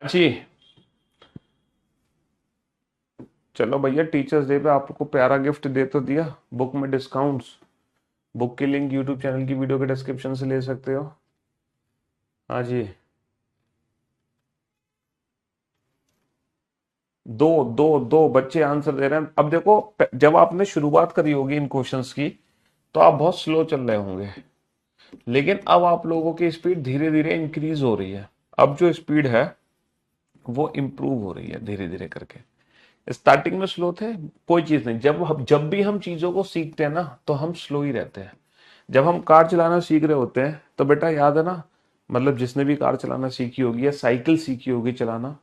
जी, चलो भैया, टीचर्स डे पे आपको प्यारा गिफ्ट दे तो दिया, बुक में डिस्काउंट्स। बुक की लिंक यूट्यूब चैनल की वीडियो के डिस्क्रिप्शन से ले सकते हो। हाँ जी। दो दो दो बच्चे आंसर दे रहे हैं। अब देखो, जब आपने शुरुआत करी होगी इन क्वेश्चंस की तो आप बहुत स्लो चल रहे होंगे, लेकिन अब आप लोगों की स्पीड धीरे धीरे इंक्रीज हो रही है। अब जो स्पीड है वो इम्प्रूव हो रही है धीरे धीरे करके। स्टार्टिंग में स्लो थे, कोई चीज नहीं। जब भी हम चीजों को सीखते हैं ना तो हम स्लो ही रहते हैं। जब हम कार चलाना सीख रहे होते हैं तो बेटा याद है ना, मतलब जिसने भी कार चलाना सीखी होगी या साइकिल सीखी होगी चलाना,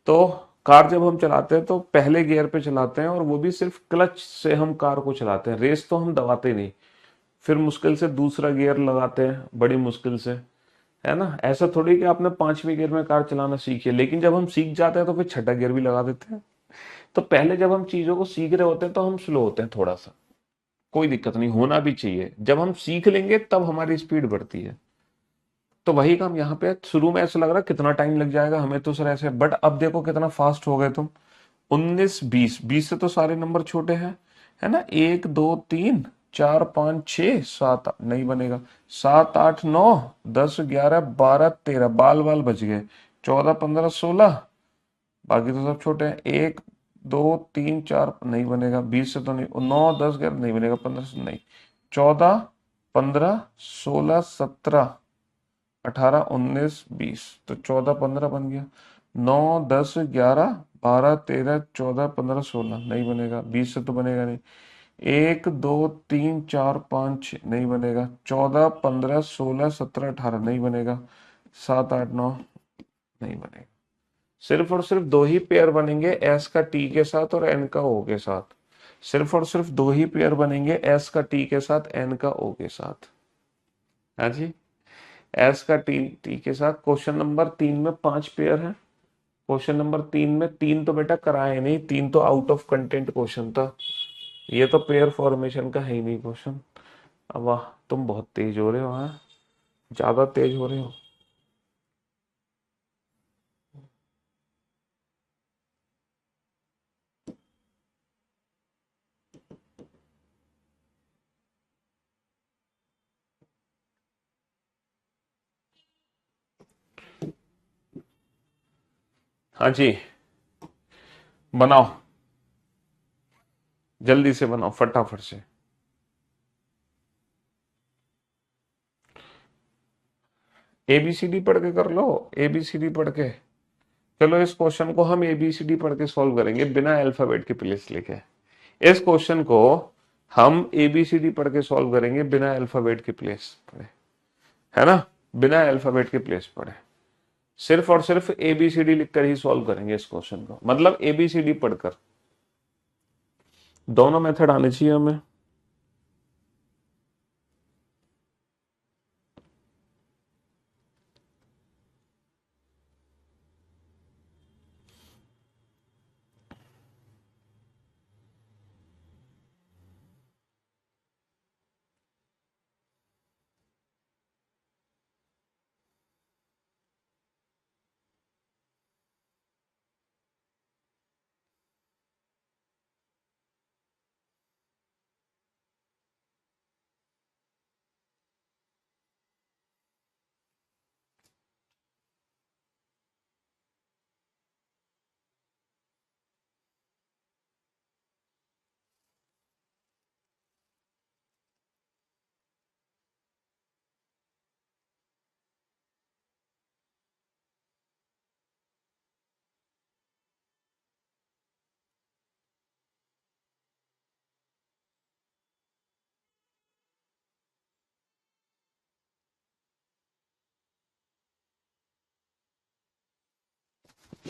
तो कार जब हम चलाते हैं तो पहले गियर पे चलाते हैं, और वो भी सिर्फ क्लच से हम कार को चलाते हैं, रेस तो हम दबाते नहीं। फिर मुश्किल से दूसरा गियर लगाते हैं, बड़ी मुश्किल से, है ना। ऐसा थोड़ी कि आपने 5वें गियर में कार चलाना सीखी है, लेकिन जब हम सीख जाते हैं तो फिर छठा गियर भी लगा देते हैं। तो पहले जब हम चीजों को सीख रहे होते हैं तो हम स्लो होते हैं थोड़ा सा। कोई दिक्कत नहीं, होना भी चाहिए। जब हम सीख लेंगे तब हमारी स्पीड बढ़ती है। तो वही काम यहाँ पे शुरू में ऐसा लग रहा है कितना टाइम लग जाएगा हमें तो सर ऐसे, बट अब देखो कितना फास्ट हो गए तुम। 19, 20, 20 से तो सारे नंबर छोटे हैं, है ना। 1, 2, 3, 4, 5, 6, 7, नहीं बनेगा। 7, 8, 9, 10, 11, 12, 13, बाल बाल बच गए। 14, 15, 16, बाकी तो सब छोटे हैं। 1, 2, 3, 4, नहीं बनेगा। 20 से तो नहीं। 9, 10, 11 नहीं बनेगा। 15 से नहीं। 14, 15, 16, 17, 18, 19, 20। तो 14, 15 बन गया। 9, 10, 11, 12, 13, 14, 15, 16 नहीं बनेगा। 20 से तो बनेगा नहीं। 1, 2, 3, 4, 5, 6 नहीं बनेगा। 14, 15, 16, 17, 18 नहीं बनेगा। 7, 8, 9 नहीं बनेगा। सिर्फ और सिर्फ दो ही पेयर बनेंगे, एस का टी के साथ और एन का ओ के साथ। सिर्फ और सिर्फ दो ही पेयर बनेंगे, एस का टी के साथ, एन का ओ के साथ। हाँ जी। एस का टी टी के साथ। क्वेश्चन नंबर 3 में 5 पेयर है। क्वेश्चन नंबर 3 में 3 तो बेटा कराए नहीं, 3 तो आउट ऑफ कंटेंट क्वेश्चन था। ये तो पेयर फॉर्मेशन का है ही नहीं क्वेश्चन। अब वाह, तुम बहुत तेज हो रहे हो, हाँ, ज्यादा तेज हो रहे हो। हाँ जी, बनाओ, जल्दी से बनाओ फटाफट से। एबीसीडी पढ़ के कर लो, एबीसीडी पढ़ के। चलो इस क्वेश्चन को हम एबीसीडी पढ़ के सॉल्व करेंगे बिना अल्फाबेट के प्लेस लेके। इस क्वेश्चन को हम एबीसीडी पढ़ के सॉल्व करेंगे बिना अल्फाबेट के प्लेस पढ़े, है ना, बिना अल्फाबेट के प्लेस पढ़े। सिर्फ और सिर्फ एबीसीडी लिखकर ही सॉल्व करेंगे इस क्वेश्चन को, मतलब एबीसीडी पढ़कर। दोनों मेथड आने चाहिए हमें।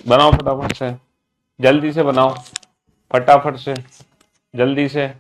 बनाओ फटाफट से, जल्दी से बनाओ, फटाफट से, जल्दी से।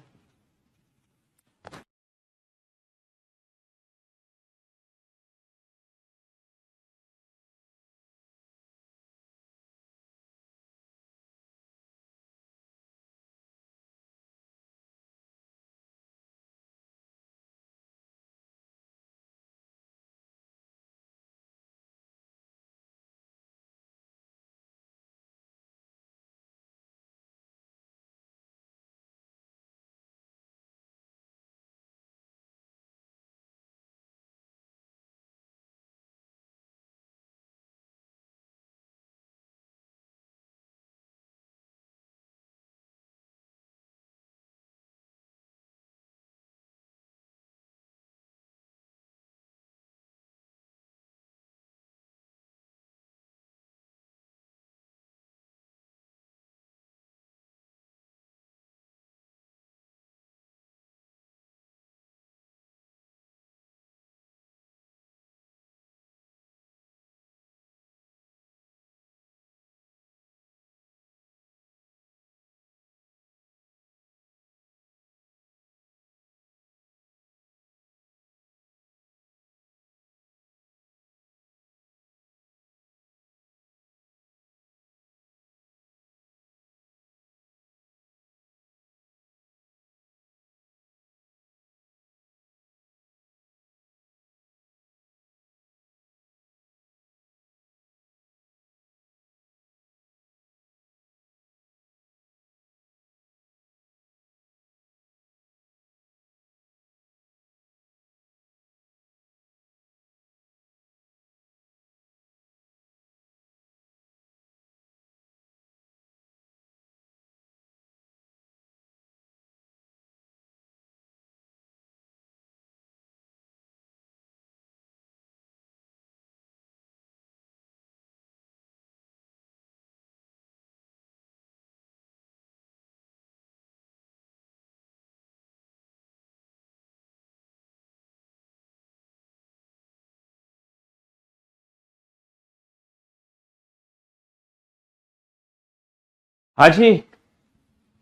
हाँ जी,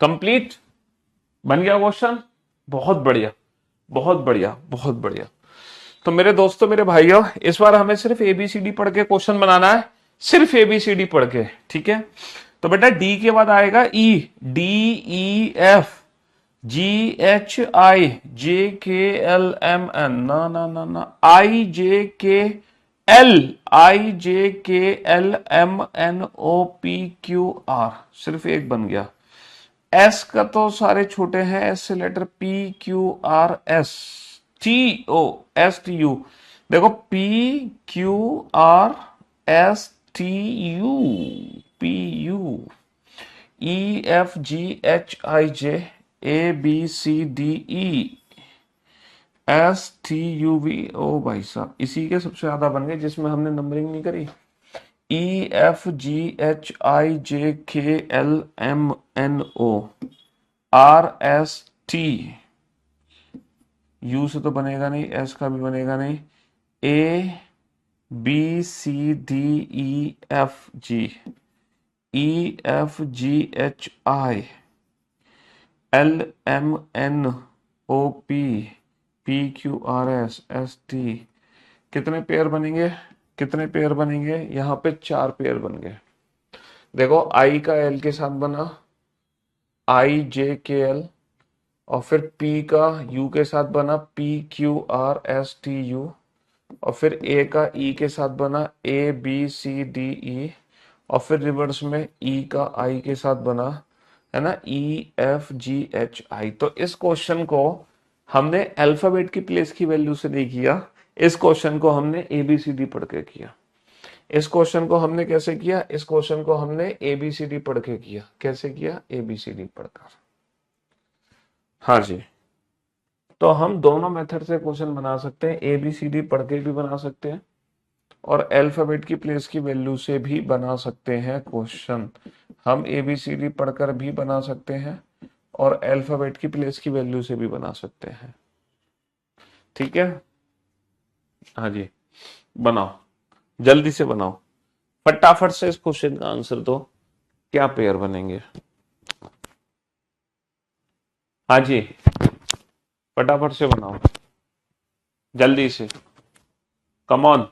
कंप्लीट, बन गया क्वेश्चन। बहुत बढ़िया, बहुत बढ़िया, बहुत बढ़िया। तो मेरे दोस्तों, मेरे भाइयों, इस बार हमें सिर्फ एबीसीडी पढ़ के क्वेश्चन बनाना है, सिर्फ एबीसीडी पढ़ के, ठीक है। तो बेटा डी के बाद आएगा ई, डी ई एफ, GHIJKLMN, ना ना ना ना, IJKLMNOPQR, सिर्फ एक बन गया। एस का तो सारे छोटे हैं, एस से लेटर PQRS TO STU, देखो PQRSTU, PUEFGHIJABCDE ओ भाई साहब, इसी के सबसे ज्यादा बन गए जिसमें हमने नंबरिंग नहीं करी। EFGHIJKLMNORST, यू से तो बनेगा नहीं, एस का भी बनेगा नहीं, ABCDEFGHILMNOPPQRSST, कितने पेयर बनेंगे? कितने पेयर बनेंगे? यहाँ पे 4 पेयर बन गए। देखो आई का एल के साथ बना, IJKL, और फिर पी का यू के साथ बना PQRSTU, और फिर ए का ई के साथ बना ABCDE, और फिर रिवर्स में ई का आई के साथ बना, है ना, EFGHI। तो इस क्वेश्चन को हमने अल्फाबेट की प्लेस की वैल्यू से नहीं किया, इस क्वेश्चन को हमने ABCD पढ़ के किया। इस क्वेश्चन को हमने कैसे किया? इस क्वेश्चन को हमने ABCD पढ़ के किया। कैसे किया? ABCD पढ़कर। हाँ जी, तो हम दोनों मेथड से क्वेश्चन बना सकते हैं, ABCD पढ़ के भी बना सकते हैं और अल्फाबेट की प्लेस की वैल्यू से भी बना सकते हैं क्वेश्चन। हम ABCD पढ़कर भी बना सकते हैं और अल्फाबेट की प्लेस की वैल्यू से भी बना सकते हैं। ठीक है, हाँ जी, बनाओ, जल्दी से बनाओ, फटाफट से इस क्वेश्चन का आंसर दो, क्या पेयर बनेंगे? हाँ जी, फटाफट से बनाओ, जल्दी से, कम ऑन।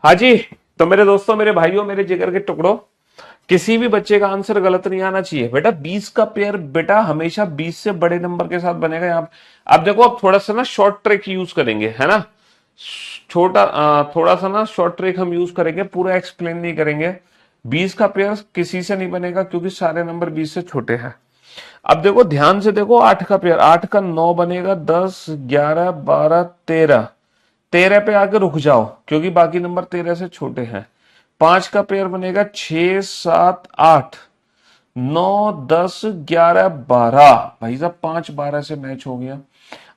हाँ जी। तो मेरे दोस्तों, मेरे भाइयों, मेरे जिगर के टुकड़ों, किसी भी बच्चे का आंसर गलत नहीं आना चाहिए बेटा। 20 का पेयर बेटा हमेशा 20 से बड़े नंबर के साथ बनेगा। यहाँ अब देखो, अब थोड़ा सा ना शॉर्ट ट्रिक यूज करेंगे, है ना। थोड़ा सा ना शॉर्ट ट्रिक हम यूज करेंगे, पूरा एक्सप्लेन नहीं करेंगे। 20 का पेयर किसी से नहीं बनेगा क्योंकि सारे नंबर 20 से छोटे हैं। अब देखो ध्यान से देखो, 8 का पेयर, 8 का 9 बनेगा, 10, 11, 12, 13। 13 पे आके रुक जाओ क्योंकि बाकी नंबर 13 से छोटे हैं। 5 का पेयर बनेगा, 6, 7, 8, 9, 10, 11, 12। भाई साहब 5, 12 से मैच हो गया।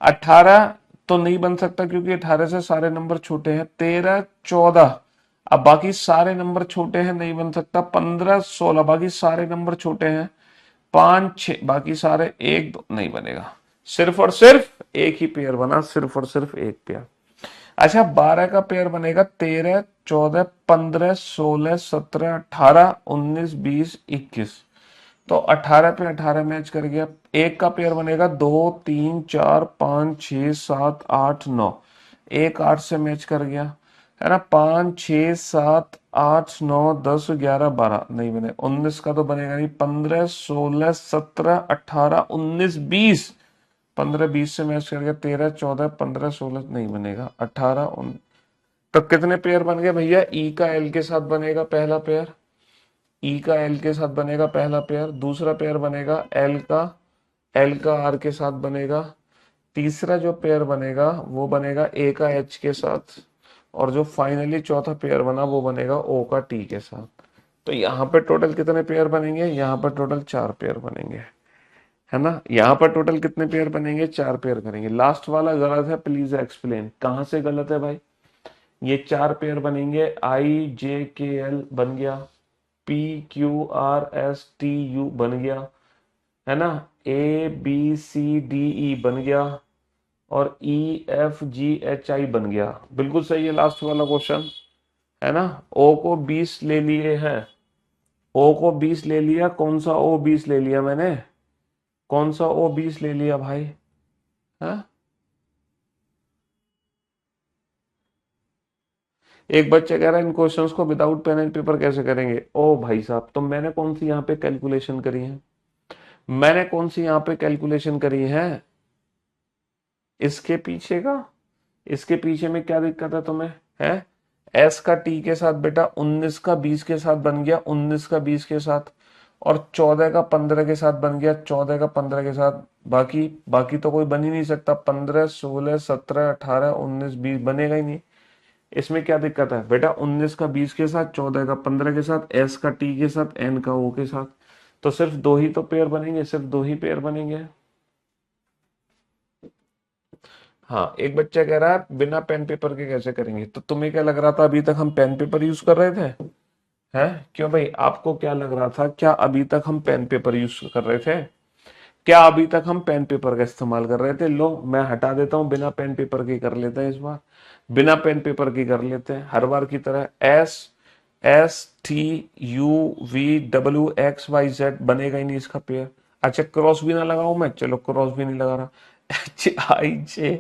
18 तो नहीं बन सकता क्योंकि 18 से सारे नंबर छोटे हैं। 13, 14, अब बाकी सारे नंबर छोटे हैं, नहीं बन सकता। 15, 16, बाकी सारे नंबर छोटे हैं। 5, 6, बाकी सारे, 1, 2, नहीं बनेगा। सिर्फ और सिर्फ एक ही पेयर बना, सिर्फ और सिर्फ एक पेयर। अच्छा, 12 का पेयर बनेगा, 13, 14, 15, 16, 17, 18, 19, 20, 21। तो 18 पे 18 मैच कर गया। एक का पेयर बनेगा, 2, 3, 4, 5, 6, 7, 8, 9। एक 8 से मैच कर गया, है ना। 5, 6, 7, 8, 9, 10, 11, 12 नहीं बने। 19 का तो बनेगा नहीं। 15, 16, 17, 18, 19, 20। 15, 20 से मैच कर गया। 13, 14, 15, 16 नहीं बनेगा। 18, तो कितने पेयर बन गए भैया? ई का एल के साथ बनेगा पहला पेयर। ई का एल के साथ बनेगा पहला पेयर। दूसरा पेयर बनेगा एल का आर के साथ बनेगा। तीसरा जो पेयर बनेगा वो बनेगा ए का एच के साथ। और जो फाइनली चौथा पेयर बना वो बनेगा ओ का टी के साथ। तो यहाँ पे टोटल कितने पेयर बनेंगे? यहाँ पर टोटल 4 पेयर बनेंगे, है ना। यहाँ पर टोटल कितने पेयर बनेंगे? 4 पेयर करेंगे। लास्ट वाला गलत है, प्लीज एक्सप्लेन। कहाँ से गलत है भाई? ये 4 पेयर बनेंगे। आई जे के एल बन गया, P Q R S T you बन गया, है ना। ए बी सी डी ई बन गया, और ई एफ जी एच आई बन गया। बिल्कुल सही है लास्ट वाला क्वेश्चन, है ना। ओ को 20 ले लिए हैं। ओ को 20 ले लिया। कौन सा ओ 20 ले लिया मैंने? कौन सा ओ 20 ले लिया भाई? है। एक बच्चे कह रहा है इन क्वेश्चंस को विदाउट पेन एंड पेपर कैसे करेंगे? ओ भाई साहब, तो मैंने कौन सी यहाँ पे कैलकुलेशन करी है? मैंने कौन सी यहाँ पे कैलकुलेशन करी है? इसके पीछे का, इसके पीछे में क्या दिक्कत है तुम्हें? है। एस का टी के साथ बेटा 19 का 20 के साथ बन गया, 19 का 20 के साथ। और 14 का 15 के साथ बन गया, 14 का 15 के साथ। बाकी बाकी तो कोई बन ही नहीं सकता। 15, 16, 17, 18, 19, 20 बनेगा ही नहीं। इसमें क्या दिक्कत है बेटा? 19 का 20 के साथ, 14 का 15 के साथ, एस का टी के साथ, एन का ओ के साथ। तो सिर्फ दो ही तो पेयर बनेंगे, सिर्फ दो ही पेयर बनेंगे। हाँ, एक बच्चा कह रहा है बिना पेन पेपर के कैसे करेंगे? तो तुम्हें क्या लग रहा था अभी तक हम पेन पेपर यूज कर रहे थे? हैं? क्यों भाई, आपको क्या लग रहा था? क्या अभी तक हम पेन पेपर यूज कर रहे थे? क्या अभी तक हम पेन पेपर का इस्तेमाल कर रहे थे? लो, मैं हटा देता हूं, बिना पेन पेपर के कर लेते हैं इस बार। बिना पेन पेपर के कर लेते हैं हर बार की तरह। S S T U V W X Y Z बनेगा ही नहीं इसका पेयर। अच्छा, क्रॉस भी ना लगाऊं मैं? चलो, क्रॉस भी नहीं लगा रहा। H I J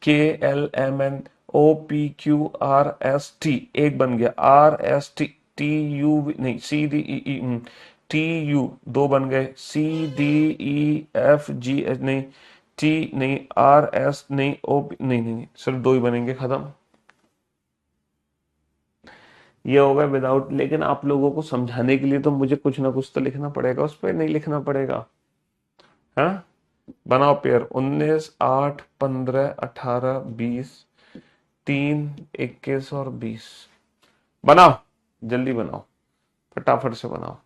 K L M N O P Q R S T एक बन गया। R S T T U नहीं, C D E T U दो बन गए। C D E F G H नहीं, टी नहीं, आर एस नहीं, ओ नहीं, नहीं नहीं, सिर्फ दो ही बनेंगे, खत्म। ये होगा विदाउट। लेकिन आप लोगों को समझाने के लिए तो मुझे कुछ ना कुछ तो लिखना पड़ेगा, उस पर नहीं लिखना पड़ेगा? हाँ, बनाओ पेयर। 19, 8, 15, 18, 20, 3, 21 और 20। बनाओ, जल्दी बनाओ, फटाफट से बनाओ।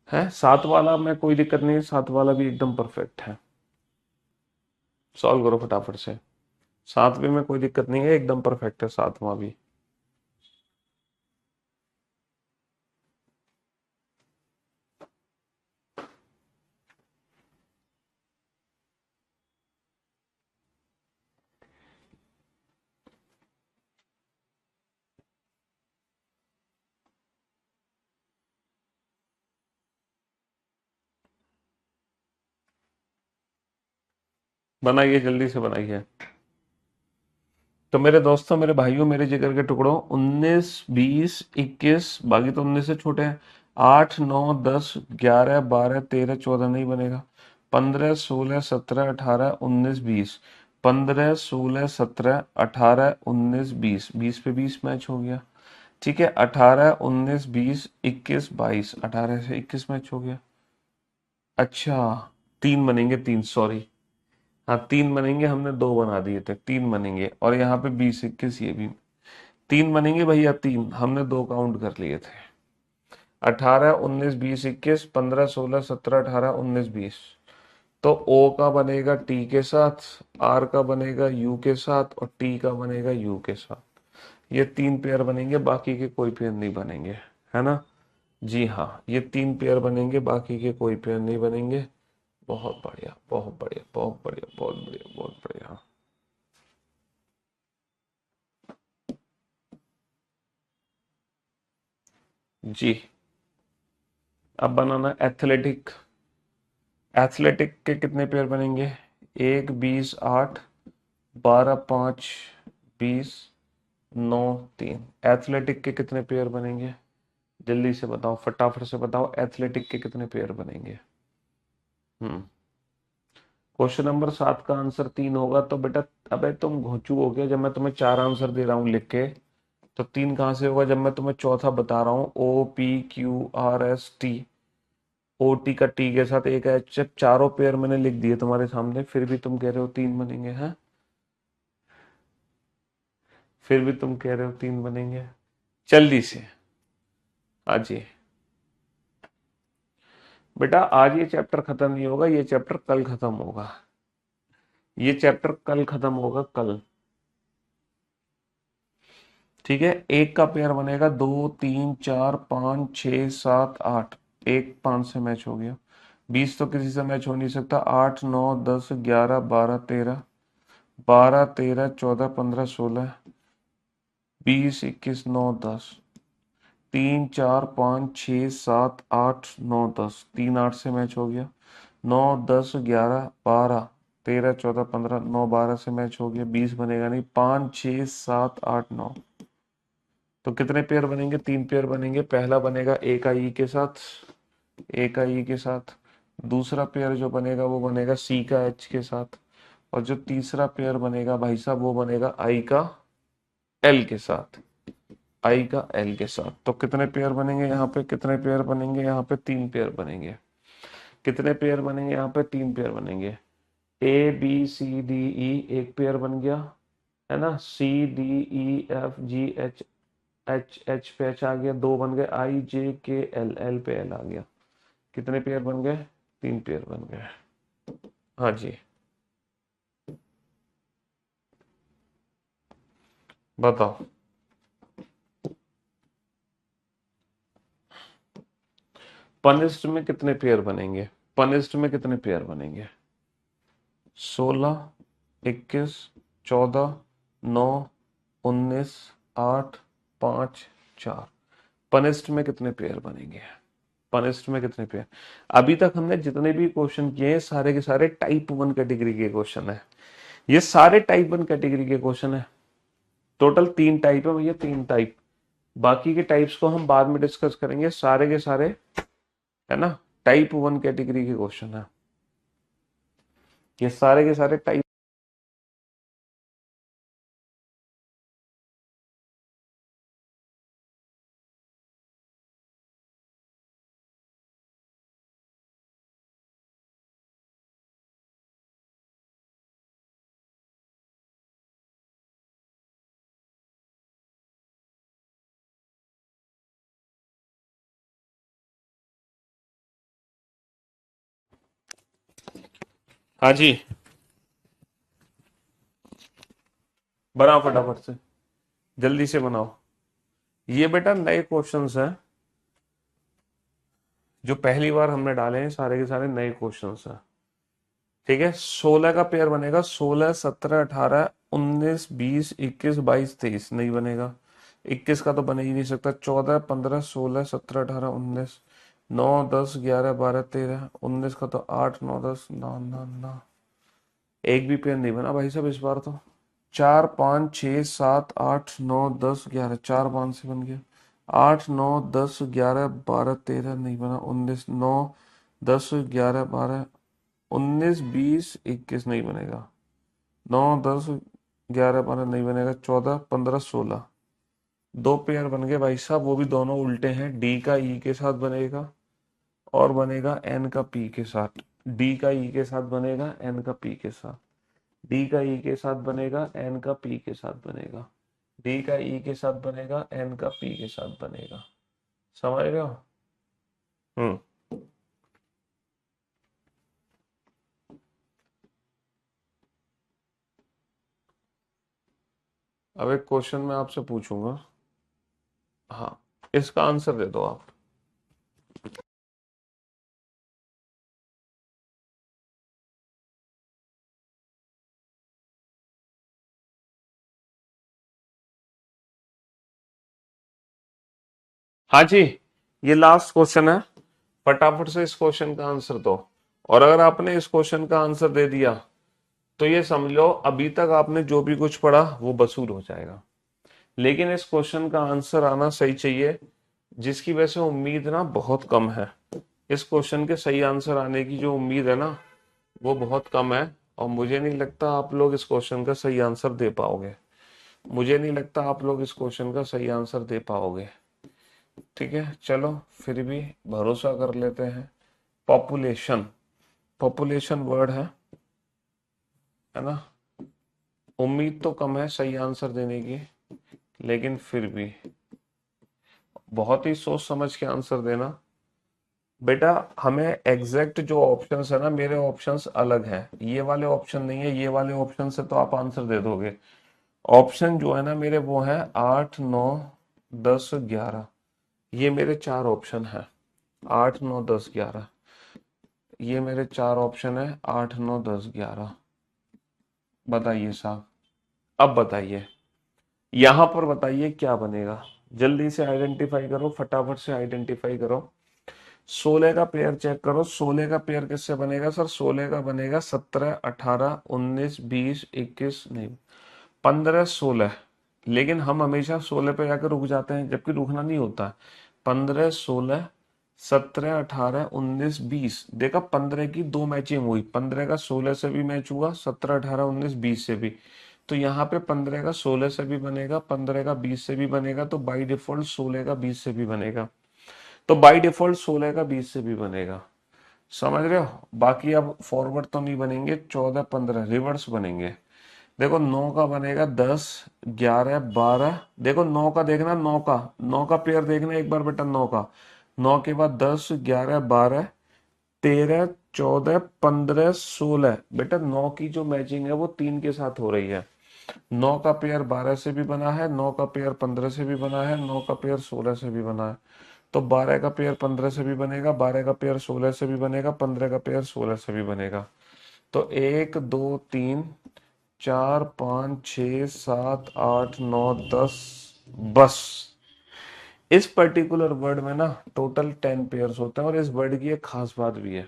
है, 7 वाला में कोई दिक्कत नहीं है, 7 वाला भी एकदम परफेक्ट है। सॉल्व करो फटाफट से। 7वें में कोई दिक्कत नहीं है, एकदम परफेक्ट है 7वां भी। बनाइए, जल्दी से बनाइए। तो मेरे दोस्तों, मेरे भाइयों, मेरे जिगर के टुकड़ों, 19, 20, 21, बाकी तो 19 से छोटे हैं। 8, 9, 10, 11, 12, 13, 14 नहीं बनेगा। 15, 16, 17, 18, 19, 20। 15, 16, 17, 18, 19, 20, 20 पे 20 मैच हो गया। ठीक है, 18, 19, 20, 21, 22, 18 से 21 मैच हो गया। अच्छा, तीन बनेंगे, तीन, सॉरी। हाँ, तीन बनेंगे, हमने दो बना दिए थे, तीन बनेंगे। और यहाँ पे 20, 21, ये भी तीन बनेंगे भैया, तीन हमने दो काउंट कर लिए थे। 18, 19, 20, 21, 15, 16, 17, 18, 19, 20। तो ओ का बनेगा टी के साथ, आर का बनेगा यू के साथ, और टी का बनेगा यू के साथ। ये तीन पेयर बनेंगे, बाकी के कोई पेयर नहीं बनेंगे, है ना। जी हाँ, ये तीन पेयर बनेंगे, बाकी के कोई पेयर नहीं बनेंगे। बहुत बढ़िया, बहुत बढ़िया, बहुत बढ़िया, बहुत बढ़िया, बहुत बढ़िया। जी। अब बनाना एथलेटिक। एथलेटिक के कितने पेयर बनेंगे? 1, 20, 8, 12, 5, 20, 9, 3। एथलेटिक के कितने पेयर बनेंगे? जल्दी से बताओ, फटाफट से बताओ, एथलेटिक के कितने पेयर बनेंगे? हम्म। क्वेश्चन नंबर 7 का आंसर 3 होगा तो बेटा, अबे तुम घोंचू हो गया, जब मैं तुम्हें चार आंसर दे रहा हूँ लिख के, तो तीन कहाँ से होगा जब मैं तुम्हें चौथा बता रहा हूँ? OPQRST। ओ टी का टी के साथ एक एच, जब चारों पेयर मैंने लिख दिए तुम्हारे सामने, फिर भी तुम कह रहे हो तीन बनेंगे, हैं? फिर भी तुम कह रहे हो तीन बनेंगे। जल्दी से। हाँ जी। बेटा, आज ये चैप्टर खत्म नहीं होगा, ये चैप्टर कल खत्म होगा। ये चैप्टर कल खत्म होगा, कल। ठीक है, एक का पेयर बनेगा, 2, 3, 4, 5, 6, 7, 8। एक 5 से मैच हो गया। 20 तो किसी से मैच हो नहीं सकता। 8, 9, 10, 11, 12, 13, 12, 13, 14, 15, 16, 20, 21, 9, 10। 3, 4, 5, 6, 7, 8, 9, 10। 3, 8 से मैच हो गया। 9, 10, 11, 12, 13, 14, 15, 9, 12 से मैच हो गया। 20 बनेगा नहीं। 5, 6, 7, 8, 9। तो कितने पेयर बनेंगे? तीन पेयर बनेंगे। पहला बनेगा ए का ई के साथ, ए का ई के साथ। दूसरा पेयर जो बनेगा वो बनेगा सी का एच के साथ। और जो तीसरा पेयर बनेगा भाई साहब, वो बनेगा आई का एल के साथ। आई का एल के साथ। तो कितने पेयर बनेंगे यहाँ पे? कितने पेयर बनेंगे यहाँ पे? तीन पेयर बनेंगे। कितने पेयर बनेंगे यहाँ पे? तीन पेयर बनेंगे। ABCDE एक पेयर बन गया, है ना। CDEFGH, एच एच पे एच आ गया, दो बन गए। IJKL, एल पे एल आ गया। कितने पेयर बन गए? तीन पेयर बन गए। हाँ जी। बताओ। पनिस्ट में कितने पेयर बनेंगे? पनिस्ट में कितने पेयर बनेंगे? 16, 21, 14, 9, 19, 8, 5, 4। पनिस्ट में कितने पेयर बनेंगे? पनिस्ट में कितने पेयर? अभी तक हमने जितने भी क्वेश्चन किए हैं, सारे के सारे टाइप 1 कैटेगरी के क्वेश्चन है। ये सारे टाइप 1 कैटेगरी के क्वेश्चन है। टोटल तीन टाइप है भैया, तीन टाइप। बाकी के टाइप्स को हम बाद में डिस्कस करेंगे। सारे के सारे, है ना, टाइप 1 कैटेगरी के क्वेश्चन है। ये सारे के सारे टाइप। हाँ जी, बनाओ फटाफट से, जल्दी से बनाओ। ये बेटा नए क्वेश्चंस हैं, जो पहली बार हमने डाले हैं। सारे के सारे नए क्वेश्चंस हैं। ठीक है, 16 का पेयर बनेगा। 16, 17, 18, 19, 20, 21, 22, 23 नहीं बनेगा। 21 का तो बने ही नहीं सकता। 14, 15, 16, 17, 18, 19, 9, 10, 11, 12, 13, 19 का तो 8, 9, 10, ना ना ना, एक भी पेयर नहीं बना भाई साहब इस बार तो। 4 5 6 7 8 9 10 11, 4 5 से बन गया। 8 9 10 11 12 13 नहीं बना। 19 9 10 11 12 19 20 21 नहीं बनेगा। 9 10 11 12 नहीं बनेगा। 14 15 16 दो पेयर बन गए भाई साहब, वो भी दोनों उल्टे हैं। डी का ई के साथ बनेगा और बनेगा एन का पी के साथ। डी का ई के साथ बनेगा, एन का पी के साथ। डी का ई के साथ बनेगा, एन का पी के साथ बनेगा। डी का ई के साथ बनेगा, एन का पी के साथ बनेगा। समझ रहे हो? हम्म। अब एक क्वेश्चन मैं आपसे पूछूंगा, हाँ, इसका आंसर दे दो आप। हाँ जी, ये लास्ट क्वेश्चन है, फटाफट से इस क्वेश्चन का आंसर दो। और अगर आपने इस क्वेश्चन का आंसर दे दिया तो ये समझ लो अभी तक आपने जो भी कुछ पढ़ा वो वसूल हो जाएगा। लेकिन इस क्वेश्चन का आंसर आना सही चाहिए, जिसकी वजह से उम्मीद ना बहुत कम है। इस क्वेश्चन के सही आंसर आने की जो उम्मीद है ना वो बहुत कम है। और मुझे नहीं लगता आप लोग इस क्वेश्चन का सही आंसर दे पाओगे। मुझे नहीं लगता आप लोग इस क्वेश्चन का सही आंसर दे पाओगे। ठीक है, चलो फिर भी भरोसा कर लेते हैं। पॉपुलेशन, पॉपुलेशन वर्ड है ना। उम्मीद तो कम है सही आंसर देने की, लेकिन फिर भी बहुत ही सोच समझ के आंसर देना। बेटा हमें एग्जैक्ट जो ऑप्शंस है ना, मेरे ऑप्शंस अलग हैं, ये वाले ऑप्शन नहीं है। ये वाले ऑप्शन से तो आप आंसर दे दोगे। ऑप्शन जो है ना मेरे वो है 8 9 10 11। ये मेरे चार ऑप्शन है, 8 9 10 11। ये मेरे चार ऑप्शन है, 8 9 10 11। बताइए साहब, अब बताइए, यहां पर बताइए क्या बनेगा। जल्दी से आइडेंटिफाई करो, फटाफट से आइडेंटिफाई करो। 16 का पेयर चेक करो। 16 का पेयर किससे बनेगा सर? 16 का बनेगा 17 18 19 20 21 नहीं, 15 16। लेकिन हम हमेशा 16 पे जाकर रुक जाते हैं, जबकि रुकना नहीं होता है। 15 16 17 18 19 20। देखा 15 की दो मैचिंग हुई, 15 का 16 से भी मैच हुआ, 17 18 19 20 से भी। तो यहाँ पे 15 का 16 से भी बनेगा, 15 का 20 से भी बनेगा, तो बाई डिफॉल्ट 16 का 20 से भी बनेगा। तो बाई डिफॉल्ट 16 का 20 से भी बनेगा। समझ रहे हो? बाकी अब फॉरवर्ड तो नहीं बनेंगे, 14 15 रिवर्स बनेंगे। देखो 9 का बनेगा 10 11 12। देखो 9 का देखना, 9 का पेयर देखना एक बार बेटा। 9 का, 9 के बाद 10 11 12 13 14 15 16। बेटा 9 की जो मैचिंग है वो 3 के साथ हो रही है। 9 का पेयर 12 से भी बना है, 9 का पेयर 15 से भी बना है, 9 का पेयर 16 से भी बना है। तो 12 का पेयर 15 से भी बनेगा, 12 का पेयर 16 से भी बनेगा, 15 का पेयर 16 से भी बनेगा। तो 1 2 3 4 5 6 7 8 9 10। बस इस पर्टिकुलर वर्ड में ना टोटल 10 पेयर्स होते हैं। और इस वर्ड की एक खास बात भी है।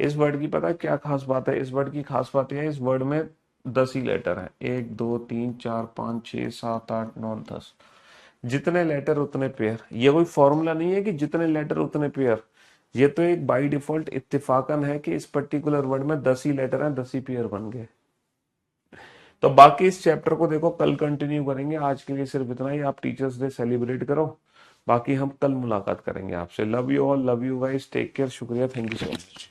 इस वर्ड की पता है क्या खास बात है? इस वर्ड की खास बात यह है, इस वर्ड में 10 ही लेटर है। 1 2 3 4 5 6 7 8 9 10। जितने लेटर उतने पेयर। ये कोई फॉर्मूला नहीं है कि जितने लेटर उतने पेयर। ये तो एक बाई डिफॉल्ट इत्तेफाकन है कि इस पर्टिकुलर वर्ड में 10 ही लेटर हैं, 10 ही पेयर बन गए। तो बाकी इस चैप्टर को देखो कल कंटिन्यू करेंगे। आज के लिए सिर्फ इतना ही। आप टीचर्स डे सेलिब्रेट करो, बाकी हम कल मुलाकात करेंगे आपसे। Love you all, love you guys, take care, शुक्रिया, थैंक यू सो मच।